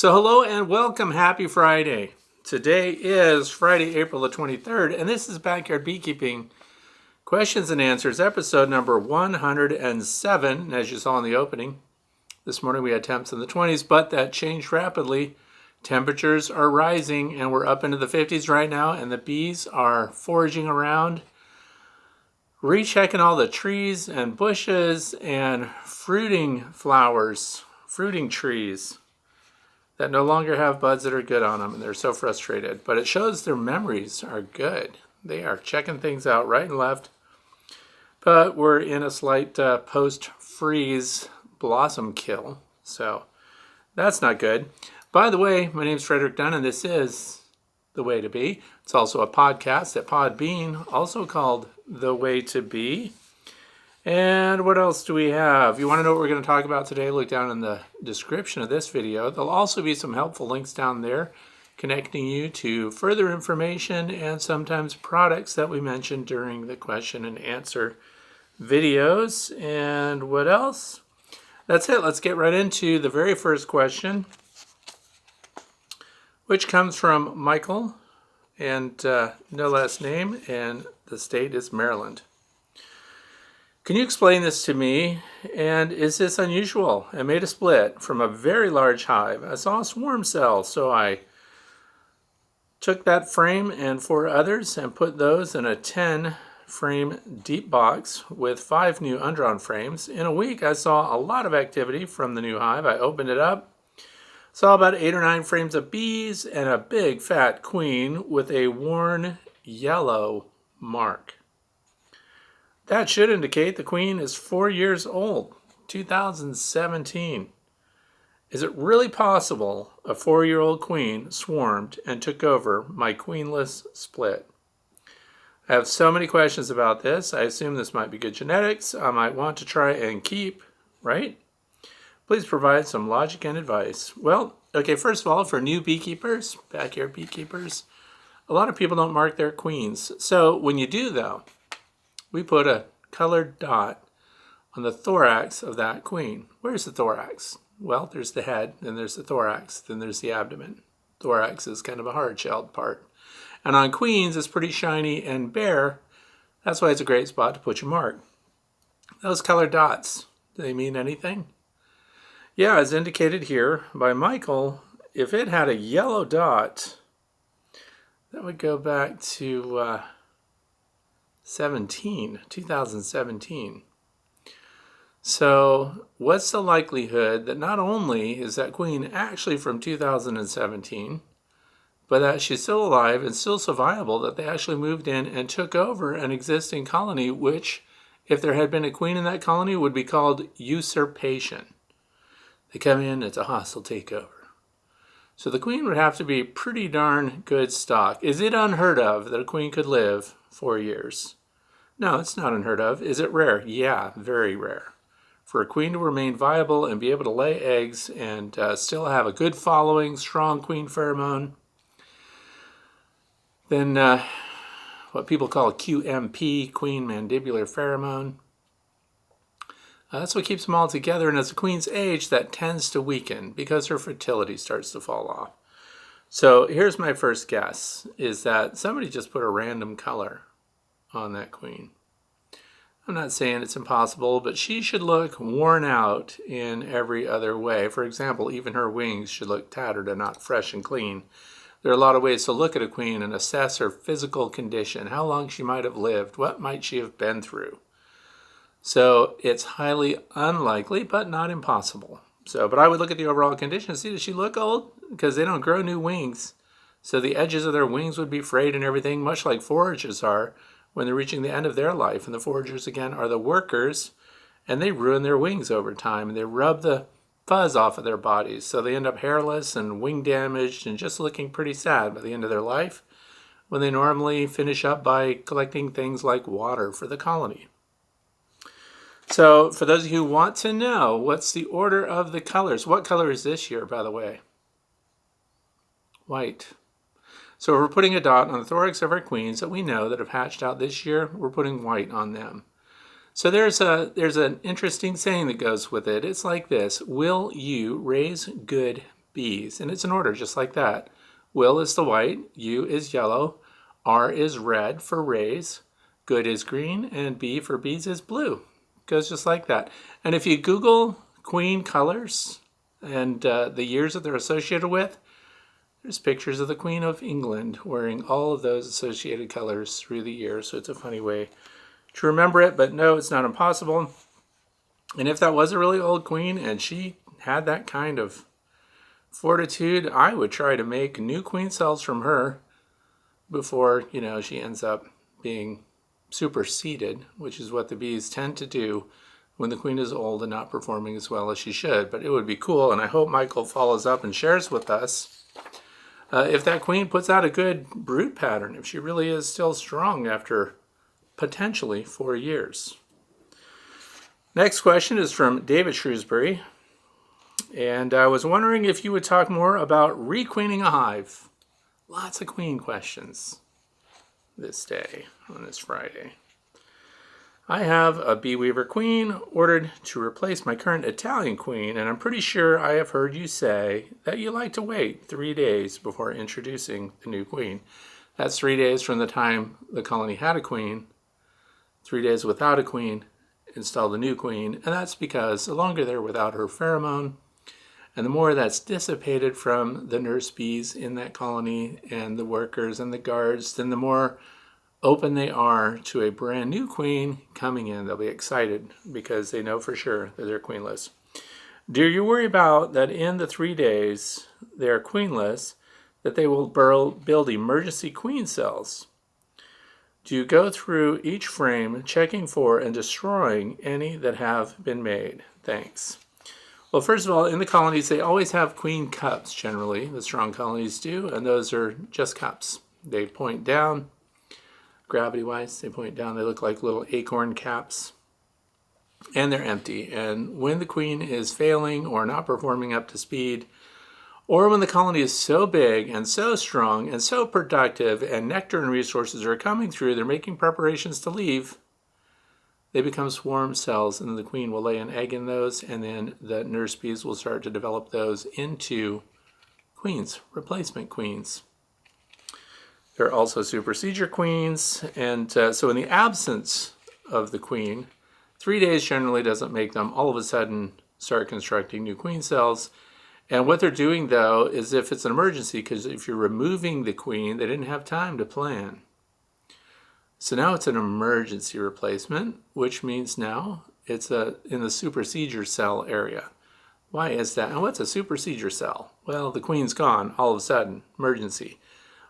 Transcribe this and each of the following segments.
So hello and welcome. Happy Friday. Today is Friday, April the 23rd, and this is Backyard Beekeeping Questions and Answers, episode number 107. And as you saw in the opening, this morning we had temps in the 20s, but that changed rapidly. Temperatures are rising, and we're up into the 50s right now, and the bees are foraging around, rechecking all the trees and bushes and fruiting trees that no longer have buds that are good on them, and they're so frustrated. But it shows their memories are good. They are checking things out right and left. But we're in a slight post-freeze blossom kill, so that's not good. By the way, my name's Frederick Dunn, and this is The Way to Bee. It's also a podcast at Podbean, also called The Way to Bee. And what else do we have? You want to know what we're going to talk about today? Look down in the description of this video. There'll also be some helpful links down there connecting you to further information and sometimes products that we mentioned during the question and answer videos. And what else? That's it. Let's get right into the very first question, which comes from Michael, and no last name, and the state is Maryland. Can you explain this to me? And is this unusual? I made a split from a very large hive. I saw a swarm cell, so I took that frame and 4 others and put those in a 10-frame deep box with 5 new undrawn frames. In a week, I saw a lot of activity from the new hive. I opened it up, saw about 8 or 9 frames of bees and a big fat queen with a worn yellow mark. That should indicate the queen is 4 years old, 2017. Is it really possible a 4-year-old queen swarmed and took over my queenless split? I have so many questions about this. I assume this might be good genetics. I might want to try and keep, right? Please provide some logic and advice. Well, okay, first of all, for new beekeepers, backyard beekeepers, a lot of people don't mark their queens. So when you do, though, we put a colored dot on the thorax of that queen. Where's the thorax? Well, there's the head, then there's the thorax, then there's the abdomen. Thorax is kind of a hard-shelled part. And on queens, it's pretty shiny and bare. That's why it's a great spot to put your mark. Those colored dots, do they mean anything? Yeah, as indicated here by Michael, if it had a yellow dot, that would go back to 2017. So what's the likelihood that not only is that queen actually from 2017, but that she's still alive and still survivable, that they actually moved in and took over an existing colony, which, if there had been a queen in that colony, would be called usurpation. They come in, it's a hostile takeover. So the queen would have to be pretty darn good stock. Is it unheard of that a queen could live 4 years? No, it's not unheard of. Is it rare? Yeah, very rare. For a queen to remain viable and be able to lay eggs and still have a good following, strong queen pheromone, then what people call QMP, queen mandibular pheromone, that's what keeps them all together. And as the queen's age, that tends to weaken because her fertility starts to fall off. So here's my first guess, is that somebody just put a random color on that queen. I'm not saying it's impossible, but she should look worn out in every other way. For example, even her wings should look tattered and not fresh and clean. There are a lot of ways to look at a queen and assess her physical condition, how long she might have lived, what might she have been through. So it's highly unlikely, but not impossible. But I would look at the overall condition and see, does she look old? Because they don't grow new wings. So the edges of their wings would be frayed and everything, much like foragers are when they're reaching the end of their life. And the foragers, again, are the workers, and they ruin their wings over time, and they rub the fuzz off of their bodies. So they end up hairless and wing damaged and just looking pretty sad by the end of their life, when they normally finish up by collecting things like water for the colony. So for those of you who want to know, what's the order of the colors? What color is this year, by the way? White. So if we're putting a dot on the thorax of our queens that we know that have hatched out this year, we're putting white on them. So there's an interesting saying that goes with it. It's like this: will you raise good bees. And it's in order just like that. Will is the white, U is yellow, R is red for rays, good is green, and B for bees is blue. Goes just like that. And if you Google queen colors and the years that they're associated with, there's pictures of the Queen of England wearing all of those associated colors through the year. So it's a funny way to remember it, but no, it's not impossible. And if that was a really old queen and she had that kind of fortitude, I would try to make new queen cells from her before, she ends up being superseded, which is what the bees tend to do when the queen is old and not performing as well as she should. But it would be cool, and I hope Michael follows up and shares with us if that queen puts out a good brood pattern, if she really is still strong after potentially 4 years. Next question is from David Shrewsbury. And I was wondering if you would talk more about requeening a hive. Lots of queen questions this day, on this Friday. I have a BeeWeaver Queen ordered to replace my current Italian queen, and I'm pretty sure I have heard you say that you like to wait 3 days before introducing the new queen. That's 3 days from the time the colony had a queen, 3 days without a queen, install the new queen, and that's because the longer they're without her pheromone, and the more that's dissipated from the nurse bees in that colony and the workers and the guards, then the more open they are to a brand new queen coming in. They'll be excited because they know for sure that they're queenless. Do you worry about that in the 3 days they're queenless, that they will build emergency queen cells? Do you go through each frame checking for and destroying any that have been made? Thanks. Well, first of all, in the colonies, they always have queen cups, generally. The strong colonies do, and those are just cups. They point down. Gravity-wise, they point down. They look like little acorn caps, and they're empty. And when the queen is failing or not performing up to speed, or when the colony is so big and so strong and so productive and nectar and resources are coming through, they're making preparations to leave, they become swarm cells, and then the queen will lay an egg in those, and then the nurse bees will start to develop those into queens, replacement queens. There are also supersedure queens, and so in the absence of the queen, 3 days generally doesn't make them all of a sudden start constructing new queen cells. And what they're doing, though, is if it's an emergency, because if you're removing the queen, they didn't have time to plan. So now it's an emergency replacement, which means now it's in the supersedure cell area. Why is that? And what's a supersedure cell? Well, the queen's gone all of a sudden, emergency.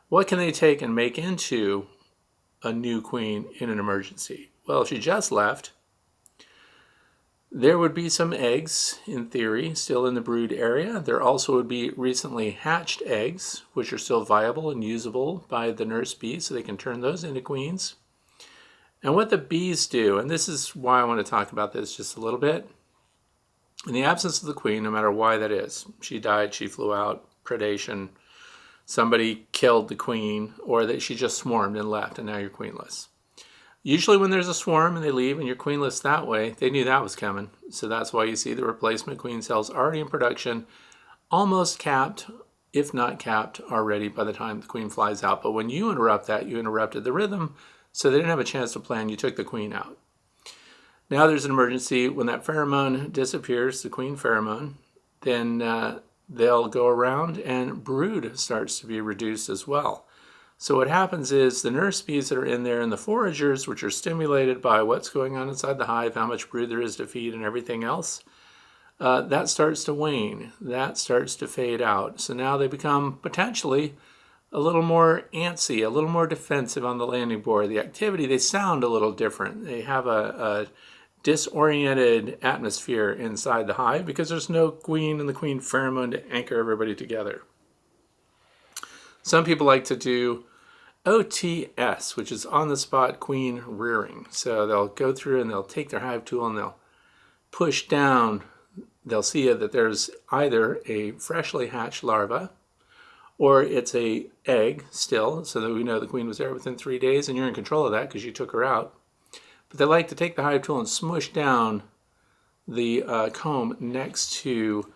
What can they take and make into a new queen in an emergency? Well, if she just left, there would be some eggs, in theory, still in the brood area. There also would be recently hatched eggs, which are still viable and usable by the nurse bees, so they can turn those into queens. And what the bees do, and this is why I want to talk about this just a little bit, in the absence of the queen, no matter why that is, she died, she flew out, predation, somebody killed the queen, or that she just swarmed and left, and now you're queenless. Usually when there's a swarm and they leave and you're queenless that way, they knew that was coming. So that's why you see the replacement queen cells already in production, almost capped, if not capped, already by the time the queen flies out. But when you interrupt that, you interrupted the rhythm, so they didn't have a chance to plan. You took the queen out. Now there's an emergency. When that pheromone disappears, the queen pheromone, then they'll go around and brood starts to be reduced as well. So what happens is the nurse bees that are in there and the foragers, which are stimulated by what's going on inside the hive, how much brood there is to feed and everything else, that starts to wane. That starts to fade out. So now they become potentially a little more antsy, a little more defensive on the landing board. The activity, they sound a little different. They have a disoriented atmosphere inside the hive because there's no queen and the queen pheromone to anchor everybody together. Some people like to do OTS, which is on-the-spot queen rearing. So they'll go through and they'll take their hive tool and they'll push down. They'll see that there's either a freshly hatched larva or it's a egg still, so that we know the queen was there within 3 days, and you're in control of that because you took her out. But they like to take the hive tool and smush down the comb next to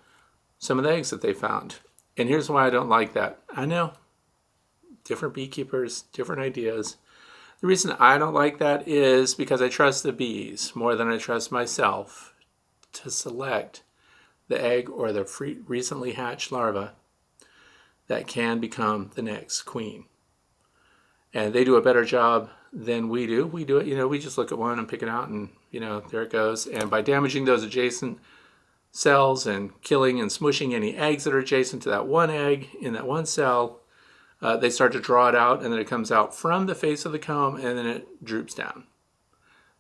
some of the eggs that they found. And here's why I don't like that. I know, different beekeepers, different ideas. The reason I don't like that is because I trust the bees more than I trust myself to select the egg or the recently hatched larva that can become the next queen. And they do a better job than we do. We do it, we just look at one and pick it out and, there it goes. And by damaging those adjacent cells and killing and smushing any eggs that are adjacent to that one egg in that one cell, they start to draw it out, and then it comes out from the face of the comb, and then it droops down.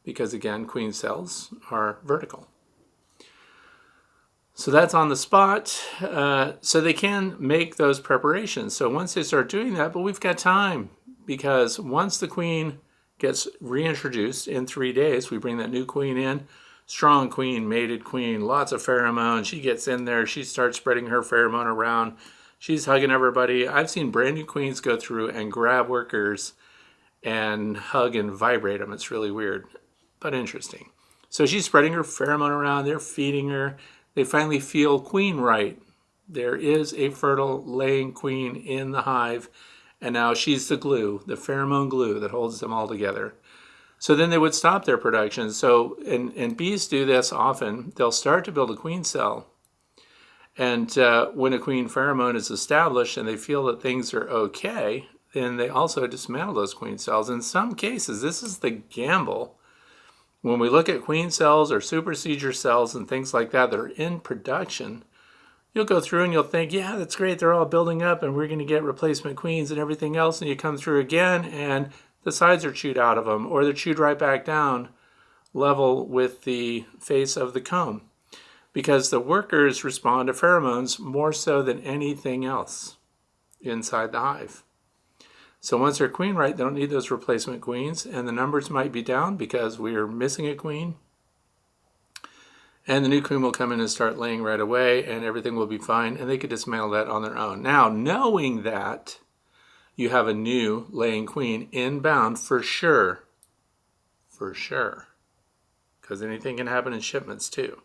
Because again, queen cells are vertical. So that's on the spot. So they can make those preparations. So once they start doing that, but we've got time, because once the queen gets reintroduced in 3 days, we bring that new queen in, strong queen, mated queen, lots of pheromone. She gets in there, she starts spreading her pheromone around. She's hugging everybody. I've seen brand new queens go through and grab workers and hug and vibrate them. It's really weird, but interesting. So she's spreading her pheromone around. They're feeding her. They finally feel queen right. There is a fertile laying queen in the hive, and now she's the glue, the pheromone glue that holds them all together. So then they would stop their production. So, and bees do this often. They'll start to build a queen cell. And when a queen pheromone is established and they feel that things are okay, then they also dismantle those queen cells. In some cases, this is the gamble. When we look at queen cells or supersedure cells and things like that that are in production, you'll go through and you'll think, yeah, that's great, they're all building up and we're going to get replacement queens and everything else. And you come through again and the sides are chewed out of them, or they're chewed right back down level with the face of the comb. Because the workers respond to pheromones more so than anything else inside the hive. So once they're queen right, they don't need those replacement queens, and the numbers might be down because we are missing a queen. And the new queen will come in and start laying right away, and everything will be fine, and they could dismantle that on their own. Now, knowing that you have a new laying queen inbound for sure, because anything can happen in shipments too.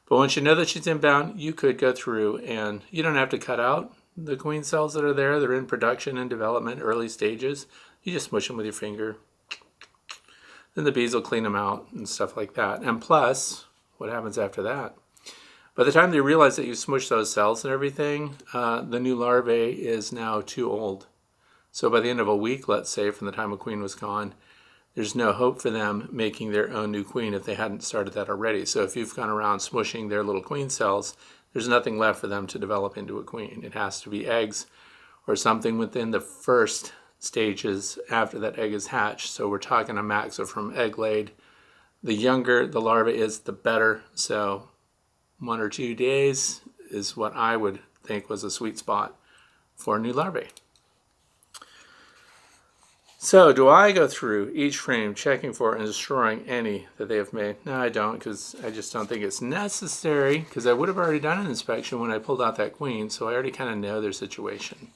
But once you know that she's inbound, you could go through and you don't have to cut out the queen cells that are there. They're in production and development, early stages. You just smush them with your finger. Then the bees will clean them out and stuff like that. And plus, what happens after that? By the time they realize that you smush those cells and everything, the new larvae is now too old. So by the end of a week, let's say, from the time a queen was gone, there's no hope for them making their own new queen if they hadn't started that already. So if you've gone around smushing their little queen cells, there's nothing left for them to develop into a queen. It has to be eggs or something within the first stages after that egg is hatched. So we're talking a max of from egg laid. The younger the larva is, the better. So 1 or 2 days is what I would think was a sweet spot for new larvae. So do I go through each frame checking for and destroying any that they have made? No, I don't, because I just don't think it's necessary, because I would have already done an inspection when I pulled out that queen, so I already kind of know their situation.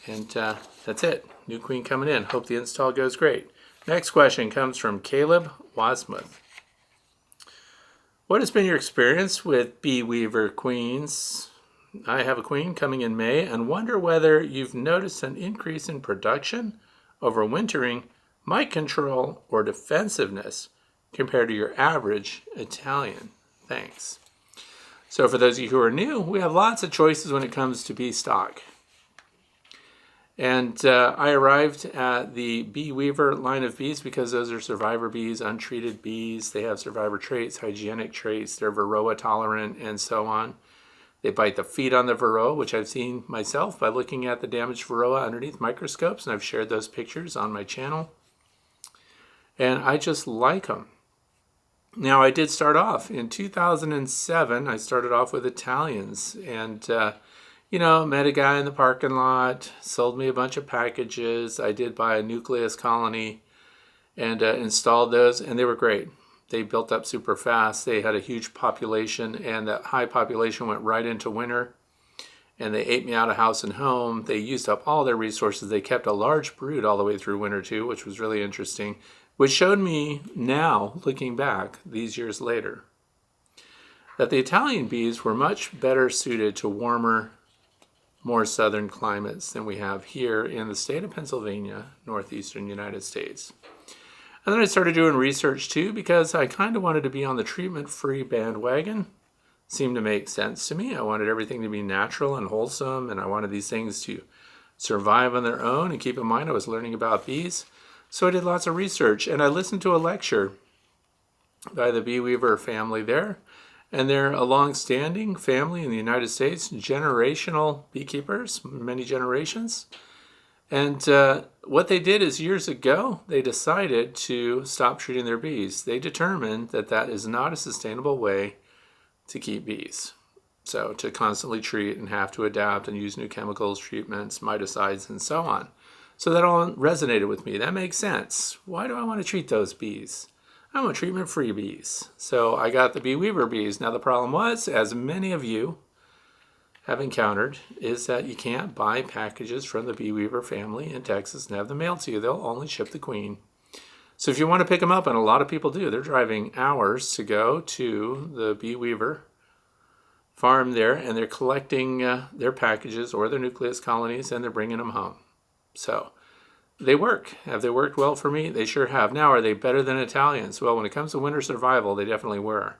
And that's it. New queen coming in. Hope the install goes great. Next question comes from Caleb Wasmuth. What has been your experience with BeeWeaver Queens? I have a queen coming in May and wonder whether you've noticed an increase in production, overwintering, mite control, or defensiveness compared to your average Italian. Thanks. So for those of you who are new, we have lots of choices when it comes to bee stock. And I arrived at the BeeWeaver line of bees because those are survivor bees, untreated bees. They have survivor traits, hygienic traits, they're varroa tolerant, and so on. They bite the feet on the varroa, which I've seen myself by looking at the damaged varroa underneath microscopes, and I've shared those pictures on my channel. And I just like them. Now, I did start off in 2007. I started off with Italians, and met a guy in the parking lot, sold me a bunch of packages. I did buy a nucleus colony and installed those, and they were great. They built up super fast. They had a huge population, and that high population went right into winter, and they ate me out of house and home. They used up all their resources. They kept a large brood all the way through winter too, which was really interesting, which showed me now, looking back these years later, that the Italian bees were much better suited to warmer more southern climates than we have here in the state of Pennsylvania, northeastern United States. And then I started doing research too, because I kind of wanted to be on the treatment-free bandwagon. Seemed to make sense to me. I wanted everything to be natural and wholesome, and I wanted these things to survive on their own. And keep in mind, I was learning about bees. So I did lots of research, and I listened to a lecture by the BeeWeaver family there. And they're a long-standing family in the United States, generational beekeepers, many generations. And what they did is years ago, they decided to stop treating their bees. They determined that that is not a sustainable way to keep bees. So to constantly treat and have to adapt and use new chemicals, treatments, miticides, and so on. So that all resonated with me. That makes sense. Why do I want to treat those bees? I want treatment-free bees. So I got the BeeWeaver bees. Now the problem was, as many of you have encountered, is that you can't buy packages from the BeeWeaver family in Texas and have them mailed to you. They'll only ship the queen. So if you want to pick them up, and a lot of people do, they're driving hours to go to the BeeWeaver farm there, and they're collecting their packages or their nucleus colonies, and they're bringing them home. So they work. Have they worked well for me? They sure have. Now, are they better than Italians? Well, when it comes to winter survival, they definitely were.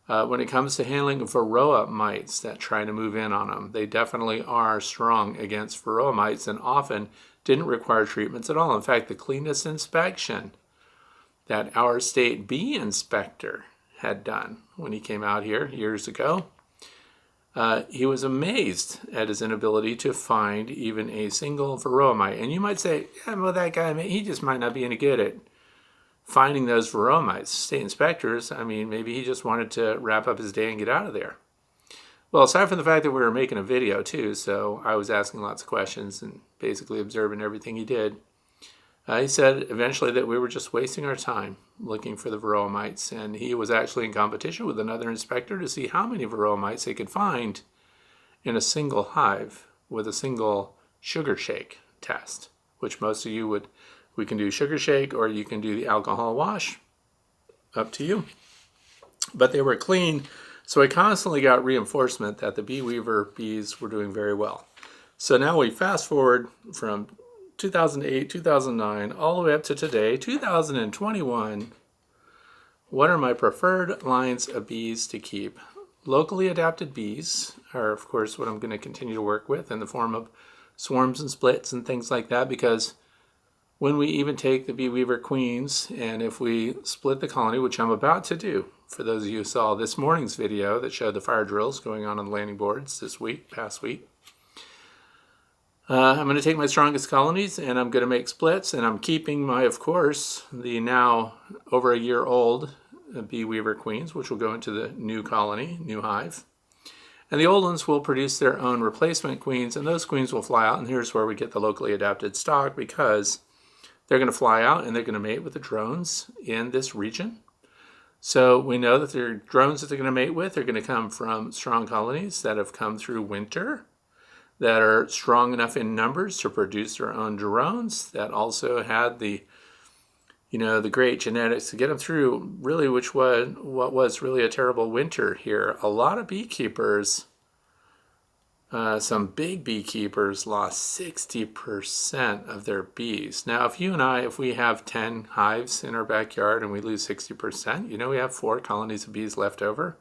When it comes to handling varroa mites that try to move in on them, they definitely are strong against varroa mites and often didn't require treatments at all. In fact, the cleanest inspection that our state bee inspector had done when he came out here years ago, he was amazed at his inability to find even a single varroa mite. And you might say, yeah, well, that guy, he just might not be any good at finding those varroa mites. State inspectors, I mean, maybe he just wanted to wrap up his day and get out of there. Well, aside from the fact that we were making a video too, so I was asking lots of questions and basically observing everything he did. He said eventually that we were just wasting our time looking for the varroa mites, and he was actually in competition with another inspector to see how many varroa mites they could find in a single hive with a single sugar shake test, which most of you would. We can do sugar shake, or you can do the alcohol wash, up to you. But they were clean, so I constantly got reinforcement that the BeeWeaver bees were doing very well. So now we fast forward from 2008, 2009, all the way up to today, 2021. What are my preferred lines of bees to keep? Locally adapted bees are, of course, what I'm going to continue to work with in the form of swarms and splits and things like that, because when we even take the BeeWeaver Queens, and if we split the colony, which I'm about to do, for those of you who saw this morning's video that showed the fire drills going on the landing boards this week, past week, I'm going to take my strongest colonies and I'm going to make splits, and I'm keeping my, of course, the now over a year old BeeWeaver Queens, which will go into the new colony, new hive. And the old ones will produce their own replacement queens, and those queens will fly out, and here's where we get the locally adapted stock, because they're going to fly out and they're going to mate with the drones in this region. So we know that the drones that they're going to mate with are going to come from strong colonies that have come through winter, that are strong enough in numbers to produce their own drones, that also had the, the great genetics to get them through really, what was really a terrible winter here. A lot of beekeepers, some big beekeepers, lost 60% of their bees. Now, if we have 10 hives in our backyard and we lose 60%, we have 4 colonies of bees left over.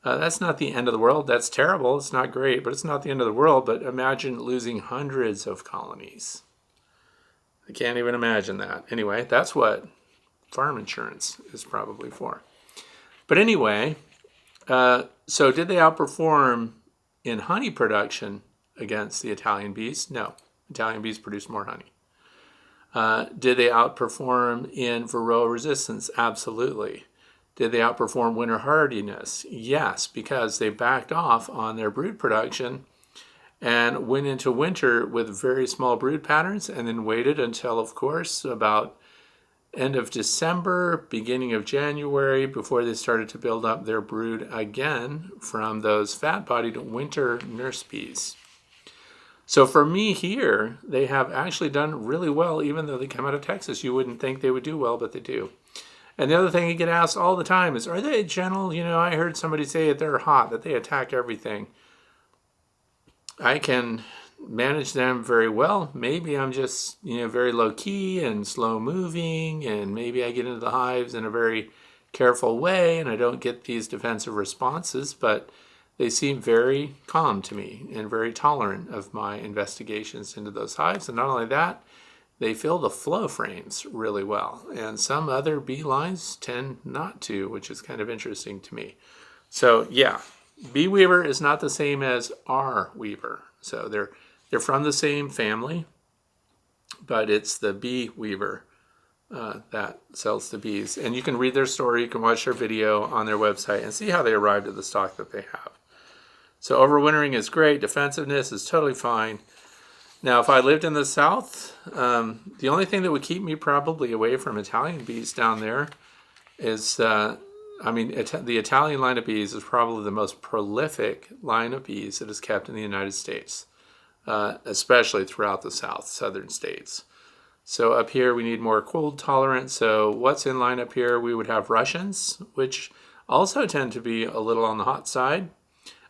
That's not the end of the world. That's terrible. It's not great, but it's not the end of the world. But imagine losing hundreds of colonies. I can't even imagine that. Anyway, that's what farm insurance is probably for. But anyway, so did they outperform in honey production against the Italian bees? No. Italian bees produce more honey. Did they outperform in varroa resistance? Absolutely. Did they outperform winter hardiness? Yes, because they backed off on their brood production and went into winter with very small brood patterns, and then waited until, of course, about end of December, beginning of January, before they started to build up their brood again from those fat-bodied winter nurse bees. So for me here, they have actually done really well, even though they come out of Texas. You wouldn't think they would do well, but they do. And the other thing you get asked all the time is, are they gentle? I heard somebody say that they're hot, that they attack everything. I can manage them very well. Maybe I'm just, very low key and slow moving, and maybe I get into the hives in a very careful way and I don't get these defensive responses, but they seem very calm to me and very tolerant of my investigations into those hives. And not only that, they fill the flow frames really well. And some other bee lines tend not to, which is kind of interesting to me. So yeah, BeeWeaver is not the same as our weaver. So they're from the same family, but it's the BeeWeaver that sells the bees. And you can read their story, you can watch their video on their website and see how they arrived at the stock that they have. So overwintering is great, defensiveness is totally fine. Now, if I lived in the South, the only thing that would keep me probably away from Italian bees down there is, the Italian line of bees is probably the most prolific line of bees that is kept in the United States, especially throughout the southern states. So up here, we need more cold tolerance. So what's in line up here? We would have Russians, which also tend to be a little on the hot side.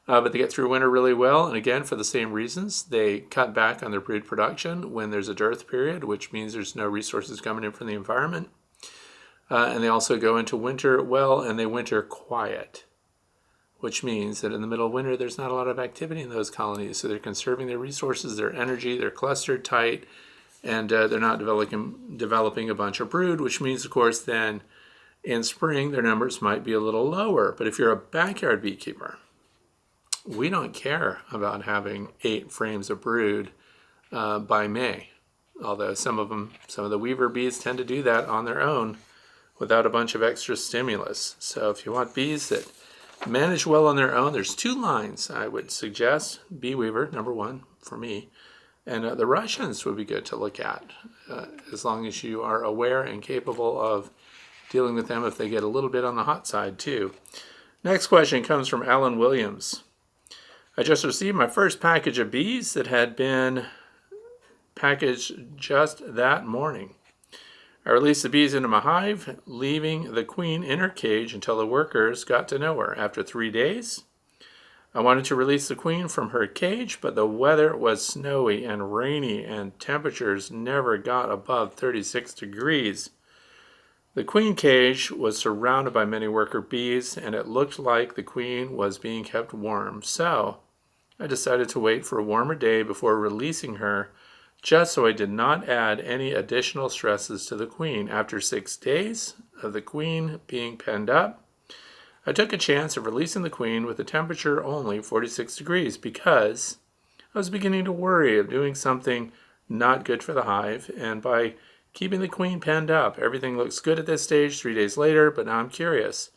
But they get through winter really well, and again, for the same reasons. They cut back on their brood production when there's a dearth period, which means there's no resources coming in from the environment. And they also go into winter well, and they winter quiet, which means that in the middle of winter, there's not a lot of activity in those colonies. So they're conserving their resources, their energy, they're clustered tight, and they're not developing a bunch of brood, which means, of course, then in spring, their numbers might be a little lower. But if you're a backyard beekeeper, we don't care about having 8 frames of brood by May, although some of the weaver bees tend to do that on their own without a bunch of extra stimulus. So if you want bees that manage well on their own, there's 2 lines I would suggest. BeeWeaver, number 1 for me, and the Russians would be good to look at, as long as you are aware and capable of dealing with them if they get a little bit on the hot side too. Next question comes from Alan Williams. I just received my first package of bees that had been packaged just that morning. I released the bees into my hive, leaving the queen in her cage until the workers got to know her. After 3 days, I wanted to release the queen from her cage, but the weather was snowy and rainy and temperatures never got above 36 degrees. The queen cage was surrounded by many worker bees, and it looked like the queen was being kept warm. So I decided to wait for a warmer day before releasing her, just so I did not add any additional stresses to the queen. After 6 days of the queen being penned up, I took a chance of releasing the queen with a temperature only 46 degrees because I was beginning to worry of doing something not good for the hive, and by keeping the queen penned up, everything looks good at this stage 3 days later, but now I'm curious.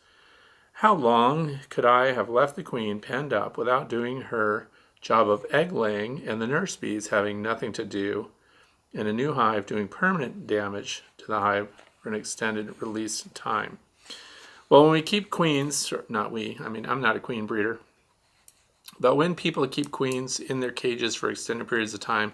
How long could I have left the queen penned up without doing her job of egg laying and the nurse bees having nothing to do in a new hive doing permanent damage to the hive for an extended release time? Well, when we keep queens, I'm not a queen breeder, but when people keep queens in their cages for extended periods of time,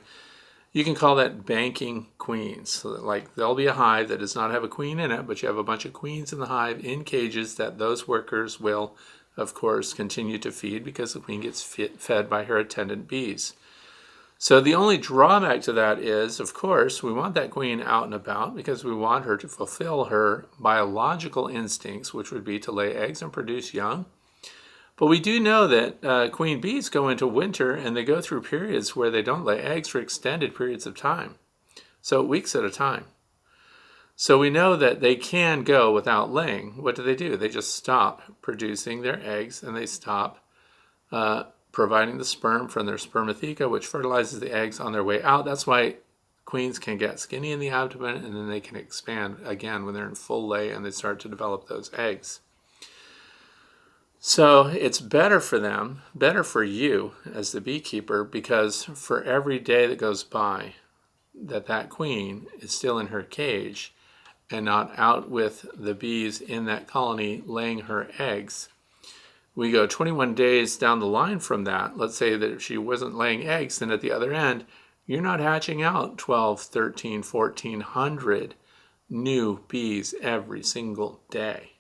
you can call that banking queens. So that, like, there'll be a hive that does not have a queen in it, but you have a bunch of queens in the hive in cages that those workers will, of course, continue to feed because the queen gets fed by her attendant bees. So the only drawback to that is, of course, we want that queen out and about because we want her to fulfill her biological instincts, which would be to lay eggs and produce young. But we do know that queen bees go into winter and they go through periods where they don't lay eggs for extended periods of time, so weeks at a time. So we know that they can go without laying. What do? They just stop producing their eggs and they stop providing the sperm from their spermatheca, which fertilizes the eggs on their way out. That's why queens can get skinny in the abdomen and then they can expand again when they're in full lay and they start to develop those eggs. So it's better for them, better for you as the beekeeper, because for every day that goes by that queen is still in her cage and not out with the bees in that colony laying her eggs, we go 21 days down the line from that. Let's say that if she wasn't laying eggs, then at the other end, you're not hatching out 12, 13, 1,400 new bees every single day.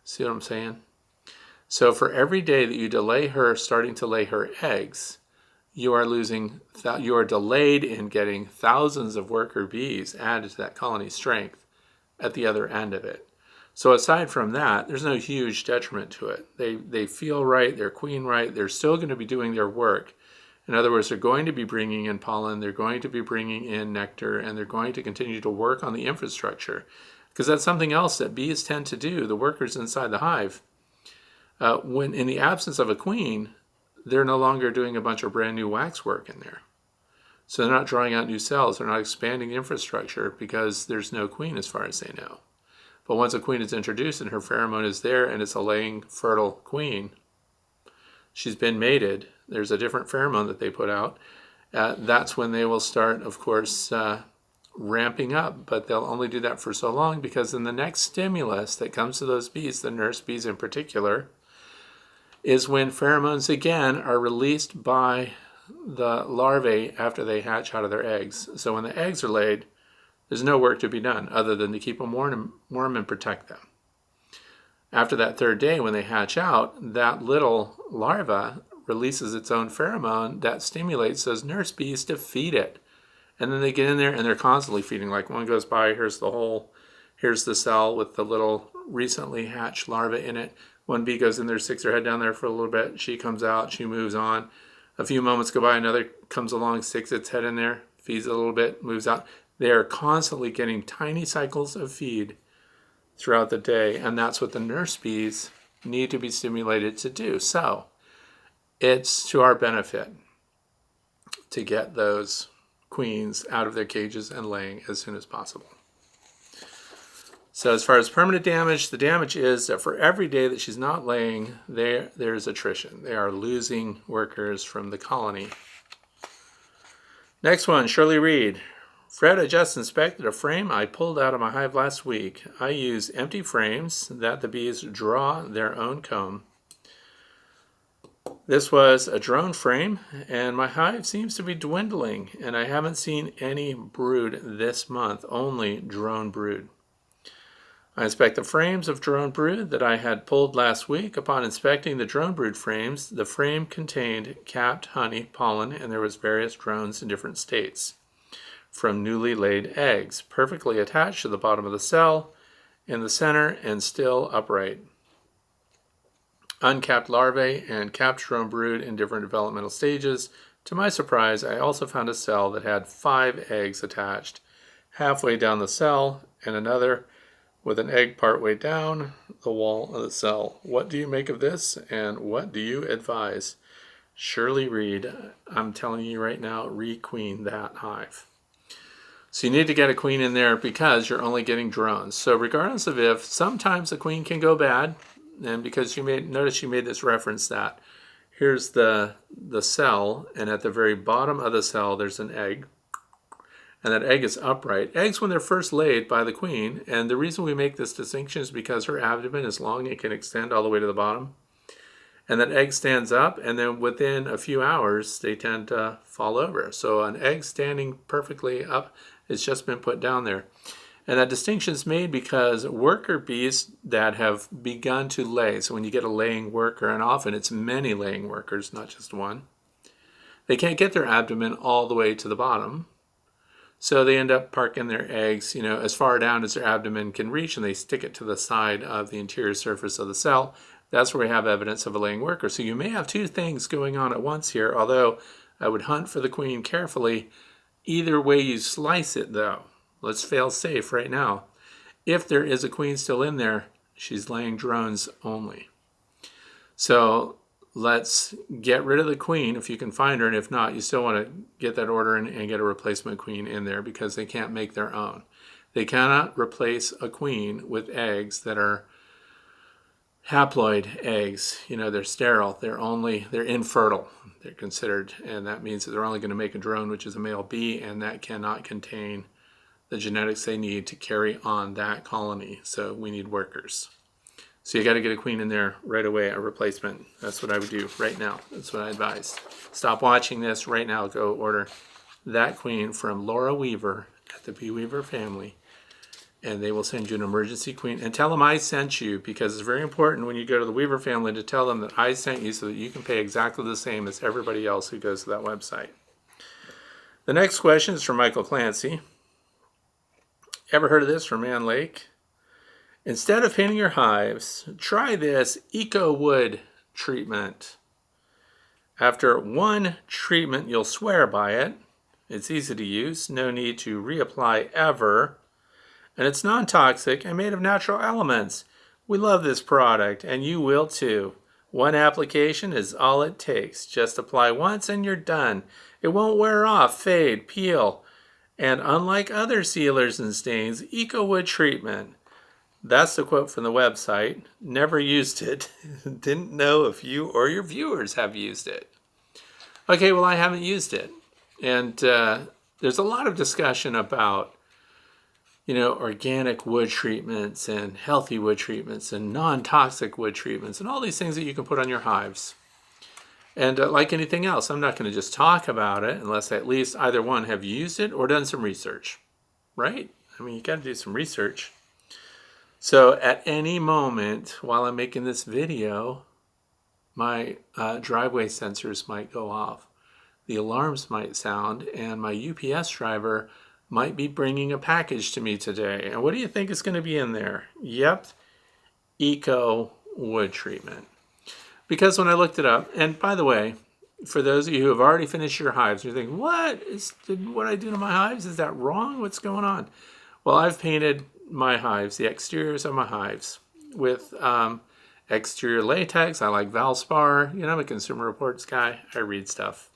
See what I'm saying? So for every day that you delay her starting to lay her eggs, you are delayed in getting thousands of worker bees added to that colony strength at the other end of it. So aside from that, there's no huge detriment to it. They feel right, they're queen right, they're still going to be doing their work. In other words, they're going to be bringing in pollen, they're going to be bringing in nectar, and they're going to continue to work on the infrastructure. Because that's something else that bees tend to do, the workers inside the hive. When in the absence of a queen, they're no longer doing a bunch of brand new wax work in there. So they're not drawing out new cells, they're not expanding the infrastructure because there's no queen as far as they know. But once a queen is introduced and her pheromone is there and it's a laying, fertile queen, she's been mated, there's a different pheromone that they put out, that's when they will start, of course, ramping up. But they'll only do that for so long because then the next stimulus that comes to those bees, the nurse bees in particular, is when pheromones again are released by the larvae after they hatch out of their eggs. So when the eggs are laid, there's no work to be done other than to keep them warm and protect them. After that third day, when they hatch out, that little larva releases its own pheromone that stimulates those nurse bees to feed it. And then they get in there and they're constantly feeding. Like one goes by, here's the hole, here's the cell with the little recently hatched larva in it. One bee goes in there, sticks her head down there for a little bit. She comes out, she moves on. A few moments go by, another comes along, sticks its head in there, feeds a little bit, moves out. They are constantly getting tiny cycles of feed throughout the day, and that's what the nurse bees need to be stimulated to do. So it's to our benefit to get those queens out of their cages and laying as soon as possible. So as far as permanent damage, the damage is that for every day that she's not laying, there's attrition. They are losing workers from the colony. Next one, Shirley Reed. Fred, I just inspected a frame I pulled out of my hive last week. I use empty frames that the bees draw their own comb. This was a drone frame, and my hive seems to be dwindling, and I haven't seen any brood this month, only drone brood. I inspect the frames of drone brood that I had pulled last week. Upon inspecting the drone brood frames, the frame contained capped honey, pollen, and there was various drones in different states from newly laid eggs, perfectly attached to the bottom of the cell, in the center, and still upright. Uncapped larvae and capped drone brood in different developmental stages. To my surprise, I also found a cell that had 5 eggs attached, halfway down the cell, and another with an egg partway down the wall of the cell. What do you make of this, and what do you advise? Shirley Reed, I'm telling you right now, requeen that hive. So you need to get a queen in there because you're only getting drones. So regardless of if, sometimes a queen can go bad, and because notice you made this reference that here's the cell, and at the very bottom of the cell there's an egg, and that egg is upright. Eggs when they're first laid by the queen, and the reason we make this distinction is because her abdomen is long, it can extend all the way to the bottom, and that egg stands up, and then within a few hours they tend to fall over. So an egg standing perfectly up, it's just been put down there. And that distinction is made because worker bees that have begun to lay, so when you get a laying worker, and often it's many laying workers, not just one, they can't get their abdomen all the way to the bottom. So they end up parking their eggs, as far down as their abdomen can reach, and they stick it to the side of the interior surface of the cell. That's where we have evidence of a laying worker. So you may have two things going on at once here, although I would hunt for the queen carefully. Either way you slice it, though, let's fail safe right now. If there is a queen still in there, she's laying drones only. So let's get rid of the queen if you can find her, and if not, you still want to get that order and get a replacement queen in there because they can't make their own. They cannot replace a queen with eggs that are haploid eggs. They're sterile. They're infertile. They're considered, and that means that they're only going to make a drone, which is a male bee, and that cannot contain the genetics they need to carry on that colony. So we need workers. So you got to get a queen in there right away, a replacement. That's what I would do right now. That's what I advise. Stop watching this right now. Go order that queen from Laura Weaver at the BeeWeaver family and they will send you an emergency queen. And tell them I sent you, because it's very important when you go to the Weaver family to tell them that I sent you so that you can pay exactly the same as everybody else who goes to that website. The next question is from Michael Clancy. Ever heard of this from Man Lake? Instead of painting your hives, try this eco wood treatment. After one treatment, you'll swear by it. It's easy to use, no need to reapply ever. And it's non-toxic and made of natural elements. We love this product, and you will too. One application is all it takes. Just apply once and you're done. It won't wear off, fade, peel. And unlike other sealers and stains, EcoWood treatment. That's the quote from the website. Never used it. Didn't know if you or your viewers have used it. Okay, well, I haven't used it. And there's a lot of discussion about organic wood treatments and healthy wood treatments and non-toxic wood treatments and all these things that you can put on your hives. And like anything else, I'm not going to just talk about it unless at least either one have used it or done some research, right? I mean, you got to do some research. So at any moment while I'm making this video, my driveway sensors might go off. The alarms might sound, and my UPS driver might be bringing a package to me today. And what do you think is going to be in there? Yep, eco wood treatment. Because when I looked it up, and by the way, for those of you who have already finished your hives, you're thinking, what I do to my hives? Is that wrong? What's going on? Well, I've painted my hives, the exteriors of my hives, with exterior latex. I like Valspar. I'm a Consumer Reports guy. I read stuff.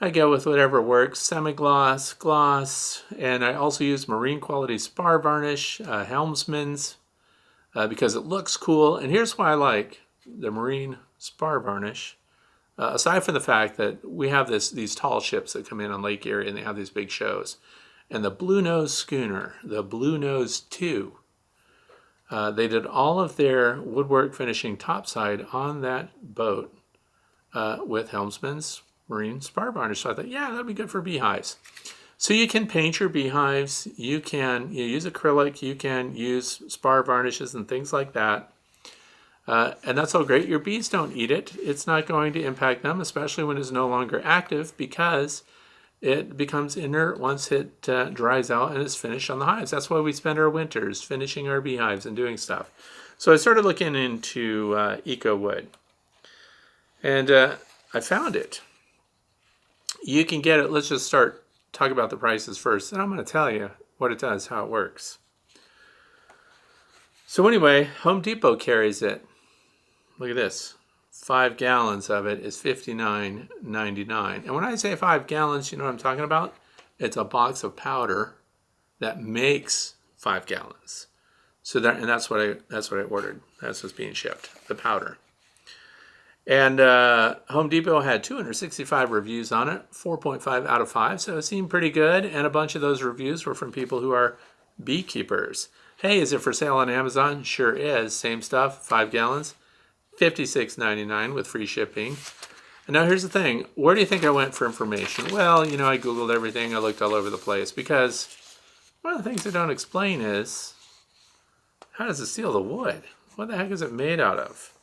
I go with whatever works, semi-gloss, gloss, and I also use marine quality spar varnish, Helmsman's, because it looks cool. And here's why I like the marine spar varnish. Aside from the fact that we have these tall ships that come in on Lake Erie and they have these big shows. And the Blue Nose schooner, the Blue Nose 2, they did all of their woodwork finishing topside on that boat with Helmsman's marine spar varnish. So I thought, yeah, that'd be good for beehives. So you can paint your beehives. You can use acrylic. You can use spar varnishes and things like that. And that's all great. Your bees don't eat it. It's not going to impact them, especially when it's no longer active, because it becomes inert once it dries out and is finished on the hives. That's why we spend our winters finishing our beehives and doing stuff. So I started looking into eco wood, and I found it. You can get it. Let's just start talking about the prices first, and I'm going to tell you what it does, how it works. So anyway, Home Depot carries it. Look at this. 5 gallons of it is $59.99. And when I say 5 gallons, you know what I'm talking about? It's a box of powder that makes 5 gallons. So that's what I ordered. That's what's being shipped, the powder. And Home Depot had 265 reviews on it, 4.5 out of 5. So it seemed pretty good. And a bunch of those reviews were from people who are beekeepers. Hey, is it for sale on Amazon? Sure is. Same stuff, 5 gallons. $56.99 with free shipping. And now here's the thing. Where do you think I went for information? Well, I Googled everything. I looked all over the place, because one of the things they don't explain is, how does it seal the wood? What the heck is it made out of?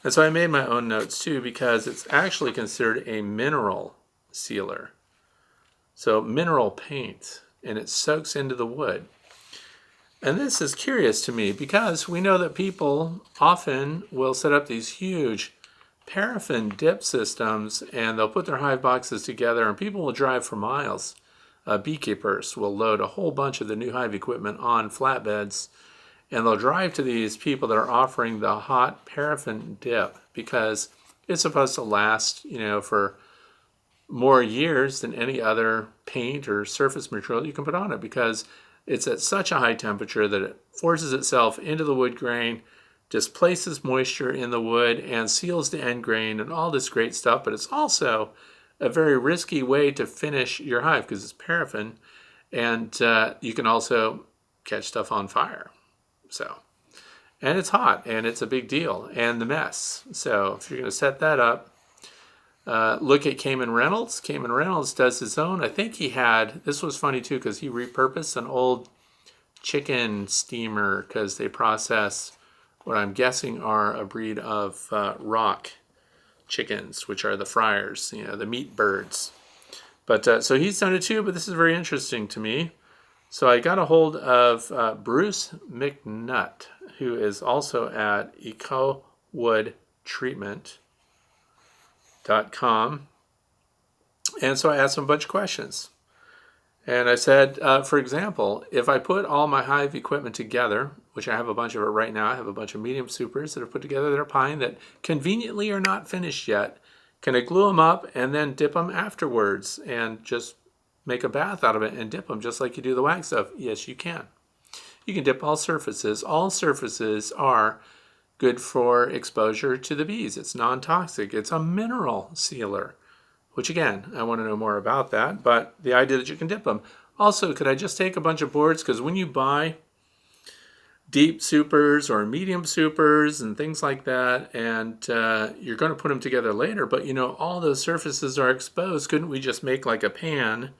And so I made my own notes too, because it's actually considered a mineral sealer. So mineral paint, and it soaks into the wood. And this is curious to me, because we know that people often will set up these huge paraffin dip systems, and they'll put their hive boxes together, and people will drive for miles. Beekeepers will load a whole bunch of the new hive equipment on flatbeds, and they'll drive to these people that are offering the hot paraffin dip, because it's supposed to last, for more years than any other paint or surface material you can put on it, because it's at such a high temperature that it forces itself into the wood grain, displaces moisture in the wood, and seals the end grain and all this great stuff. But it's also a very risky way to finish your hive, because it's paraffin, and you can also catch stuff on fire. And it's hot, and it's a big deal, and the mess. So if you're going to set that up, look at Cayman Reynolds. Cayman Reynolds does his own. I think he had, this was funny too, because he repurposed an old chicken steamer because they process what I'm guessing are a breed of rock chickens, which are the fryers, the meat birds. But so he's done it too, but this is very interesting to me. So I got a hold of Bruce McNutt, who is also at ecowoodtreatment.com. And so I asked him a bunch of questions. And I said, for example, if I put all my hive equipment together, which I have a bunch of it right now, I have a bunch of medium supers that are put together that are pine that conveniently are not finished yet. Can I glue them up and then dip them afterwards and just make a bath out of it and dip them just like you do the wax stuff? Yes, you can. You can dip all surfaces. All surfaces are good for exposure to the bees. It's non-toxic. It's a mineral sealer. Which again, I want to know more about that, but the idea that you can dip them. Also, could I just take a bunch of boards? Because when you buy deep supers or medium supers and things like that, and you're going to put them together later, but all those surfaces are exposed. Couldn't we just make like a pan,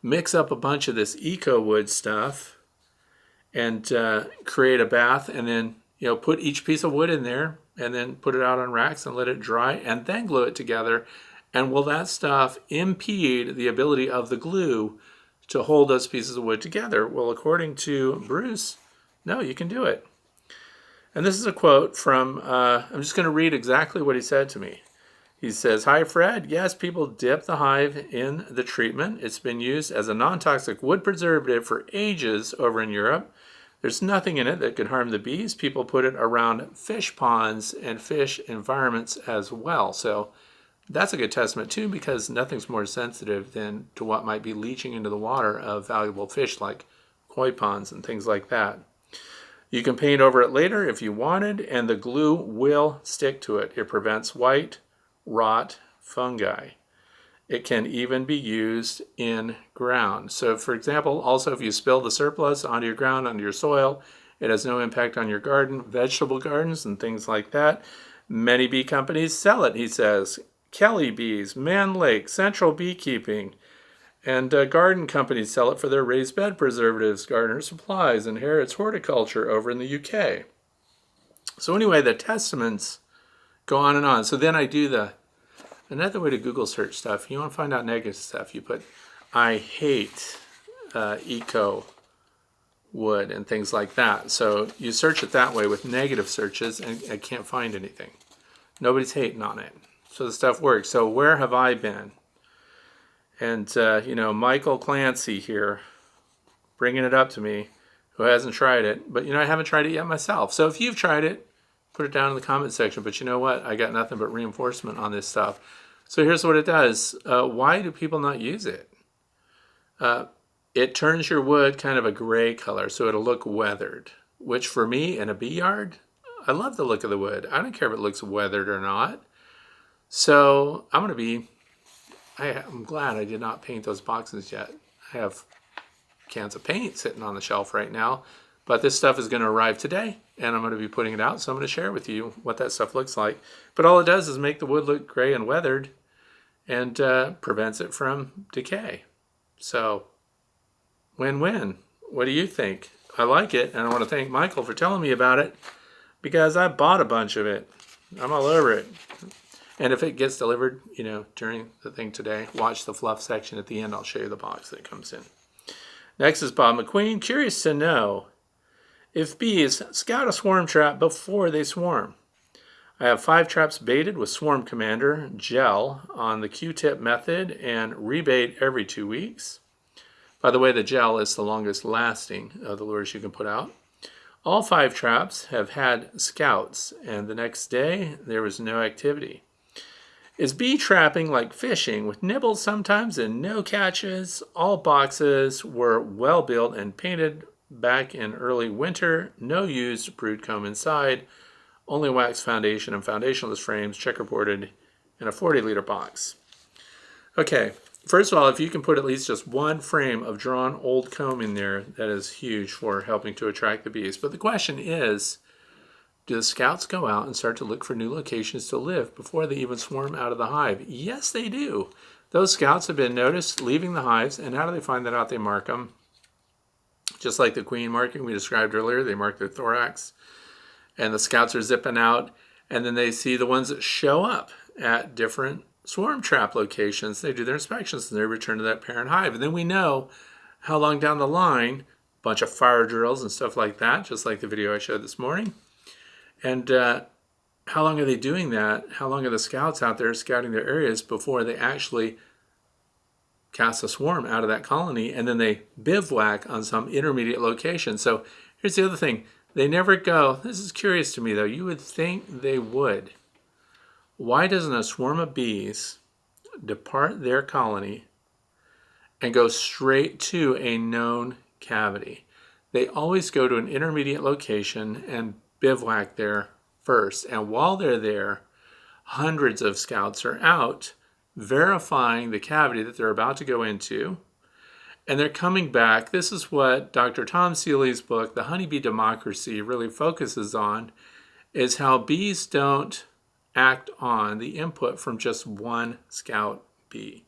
mix up a bunch of this eco wood stuff, and create a bath, and then put each piece of wood in there, and then put it out on racks and let it dry, and then glue it together? And will that stuff impede the ability of the glue to hold those pieces of wood together? Well, according to Bruce, no, you can do it. And this is a quote from, I'm just going to read exactly what he said to me. He says, "Hi, Fred. Yes, people dip the hive in the treatment. It's been used as a non-toxic wood preservative for ages over in Europe. There's nothing in it that could harm the bees. People put it around fish ponds and fish environments as well." So that's a good testament too, because nothing's more sensitive than to what might be leaching into the water of valuable fish like koi ponds and things like that. You can paint over it later if you wanted, and the glue will stick to it. It prevents white, rot, fungi. It can even be used in ground. So for example, also if you spill the surplus onto your ground, onto your soil, it has no impact on your garden, vegetable gardens and things like that. Many bee companies sell it, he says. Kelly Bees, Man Lake, Central Beekeeping, and garden companies sell it for their raised bed preservatives, Gardener Supplies, and Harrods Horticulture over in the UK. So anyway, the testaments go on and on. So then I do another way to Google search stuff. You want to find out negative stuff, you put, I hate eco wood and things like that. So you search it that way with negative searches, and I can't find anything. Nobody's hating on it. So the stuff works. So where have I been? And, Michael Clancy here, bringing it up to me, who hasn't tried it. But, I haven't tried it yet myself. So if you've tried it, put it down in the comment section. But you know what? I got nothing but reinforcement on this stuff. So here's what it does. Why do people not use it? It turns your wood kind of a gray color, so it'll look weathered. Which for me, in a bee yard, I love the look of the wood. I don't care if it looks weathered or not. So I'm glad I did not paint those boxes yet. I have cans of paint sitting on the shelf right now, but this stuff is going to arrive today, and I'm going to be putting it out, so I'm going to share with you what that stuff looks like. But all it does is make the wood look gray and weathered, and prevents it from decay. So, win-win. What do you think? I like it, and I want to thank Michael for telling me about it, because I bought a bunch of it. I'm all over it. And if it gets delivered, during the thing today, watch the fluff section at the end. I'll show you the box that comes in. Next is Bob McQueen. Curious to know if bees scout a swarm trap before they swarm. I have 5 traps baited with Swarm Commander gel on the Q-tip method and rebait every 2 weeks. By the way, the gel is the longest lasting of the lures you can put out. All 5 traps have had scouts, and the next day there was no activity. Is bee trapping like fishing, with nibbles sometimes and no catches? All boxes were well built and painted back in early winter. No used brood comb inside. Only wax foundation and foundationless frames, checkerboarded in a 40-liter box. Okay, first of all, if you can put at least just 1 frame of drawn old comb in there, that is huge for helping to attract the bees. But the question is, do the scouts go out and start to look for new locations to live before they even swarm out of the hive? Yes, they do. Those scouts have been noticed leaving the hives, and how do they find that out? They mark them just like the queen marking we described earlier. They mark their thorax, and the scouts are zipping out, and then they see the ones that show up at different swarm trap locations. They do their inspections, and they return to that parent hive. And then we know how long down the line, a bunch of fire drills and stuff like that, just like the video I showed this morning. And how long are they doing that? How long are the scouts out there scouting their areas before they actually cast a swarm out of that colony, and then they bivouac on some intermediate location? So here's the other thing. They never go, this is curious to me though, you would think they would. Why doesn't a swarm of bees depart their colony and go straight to a known cavity? They always go to an intermediate location and bivouac there first. And while they're there, hundreds of scouts are out verifying the cavity that they're about to go into. And they're coming back. This is what Dr. Tom Seeley's book, The Honeybee Democracy, really focuses on, is how bees don't act on the input from just one scout bee.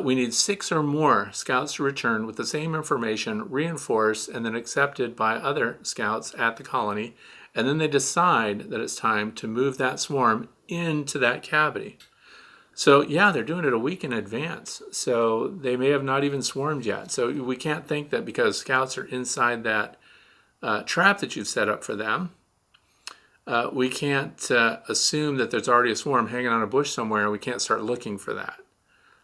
We need 6 or more scouts to return with the same information, reinforced, and then accepted by other scouts at the colony. And then they decide that it's time to move that swarm into that cavity. So yeah, they're doing it a week in advance. So they may have not even swarmed yet. So we can't think that because scouts are inside that trap that you've set up for them, we can't assume that there's already a swarm hanging on a bush somewhere and we can't start looking for that.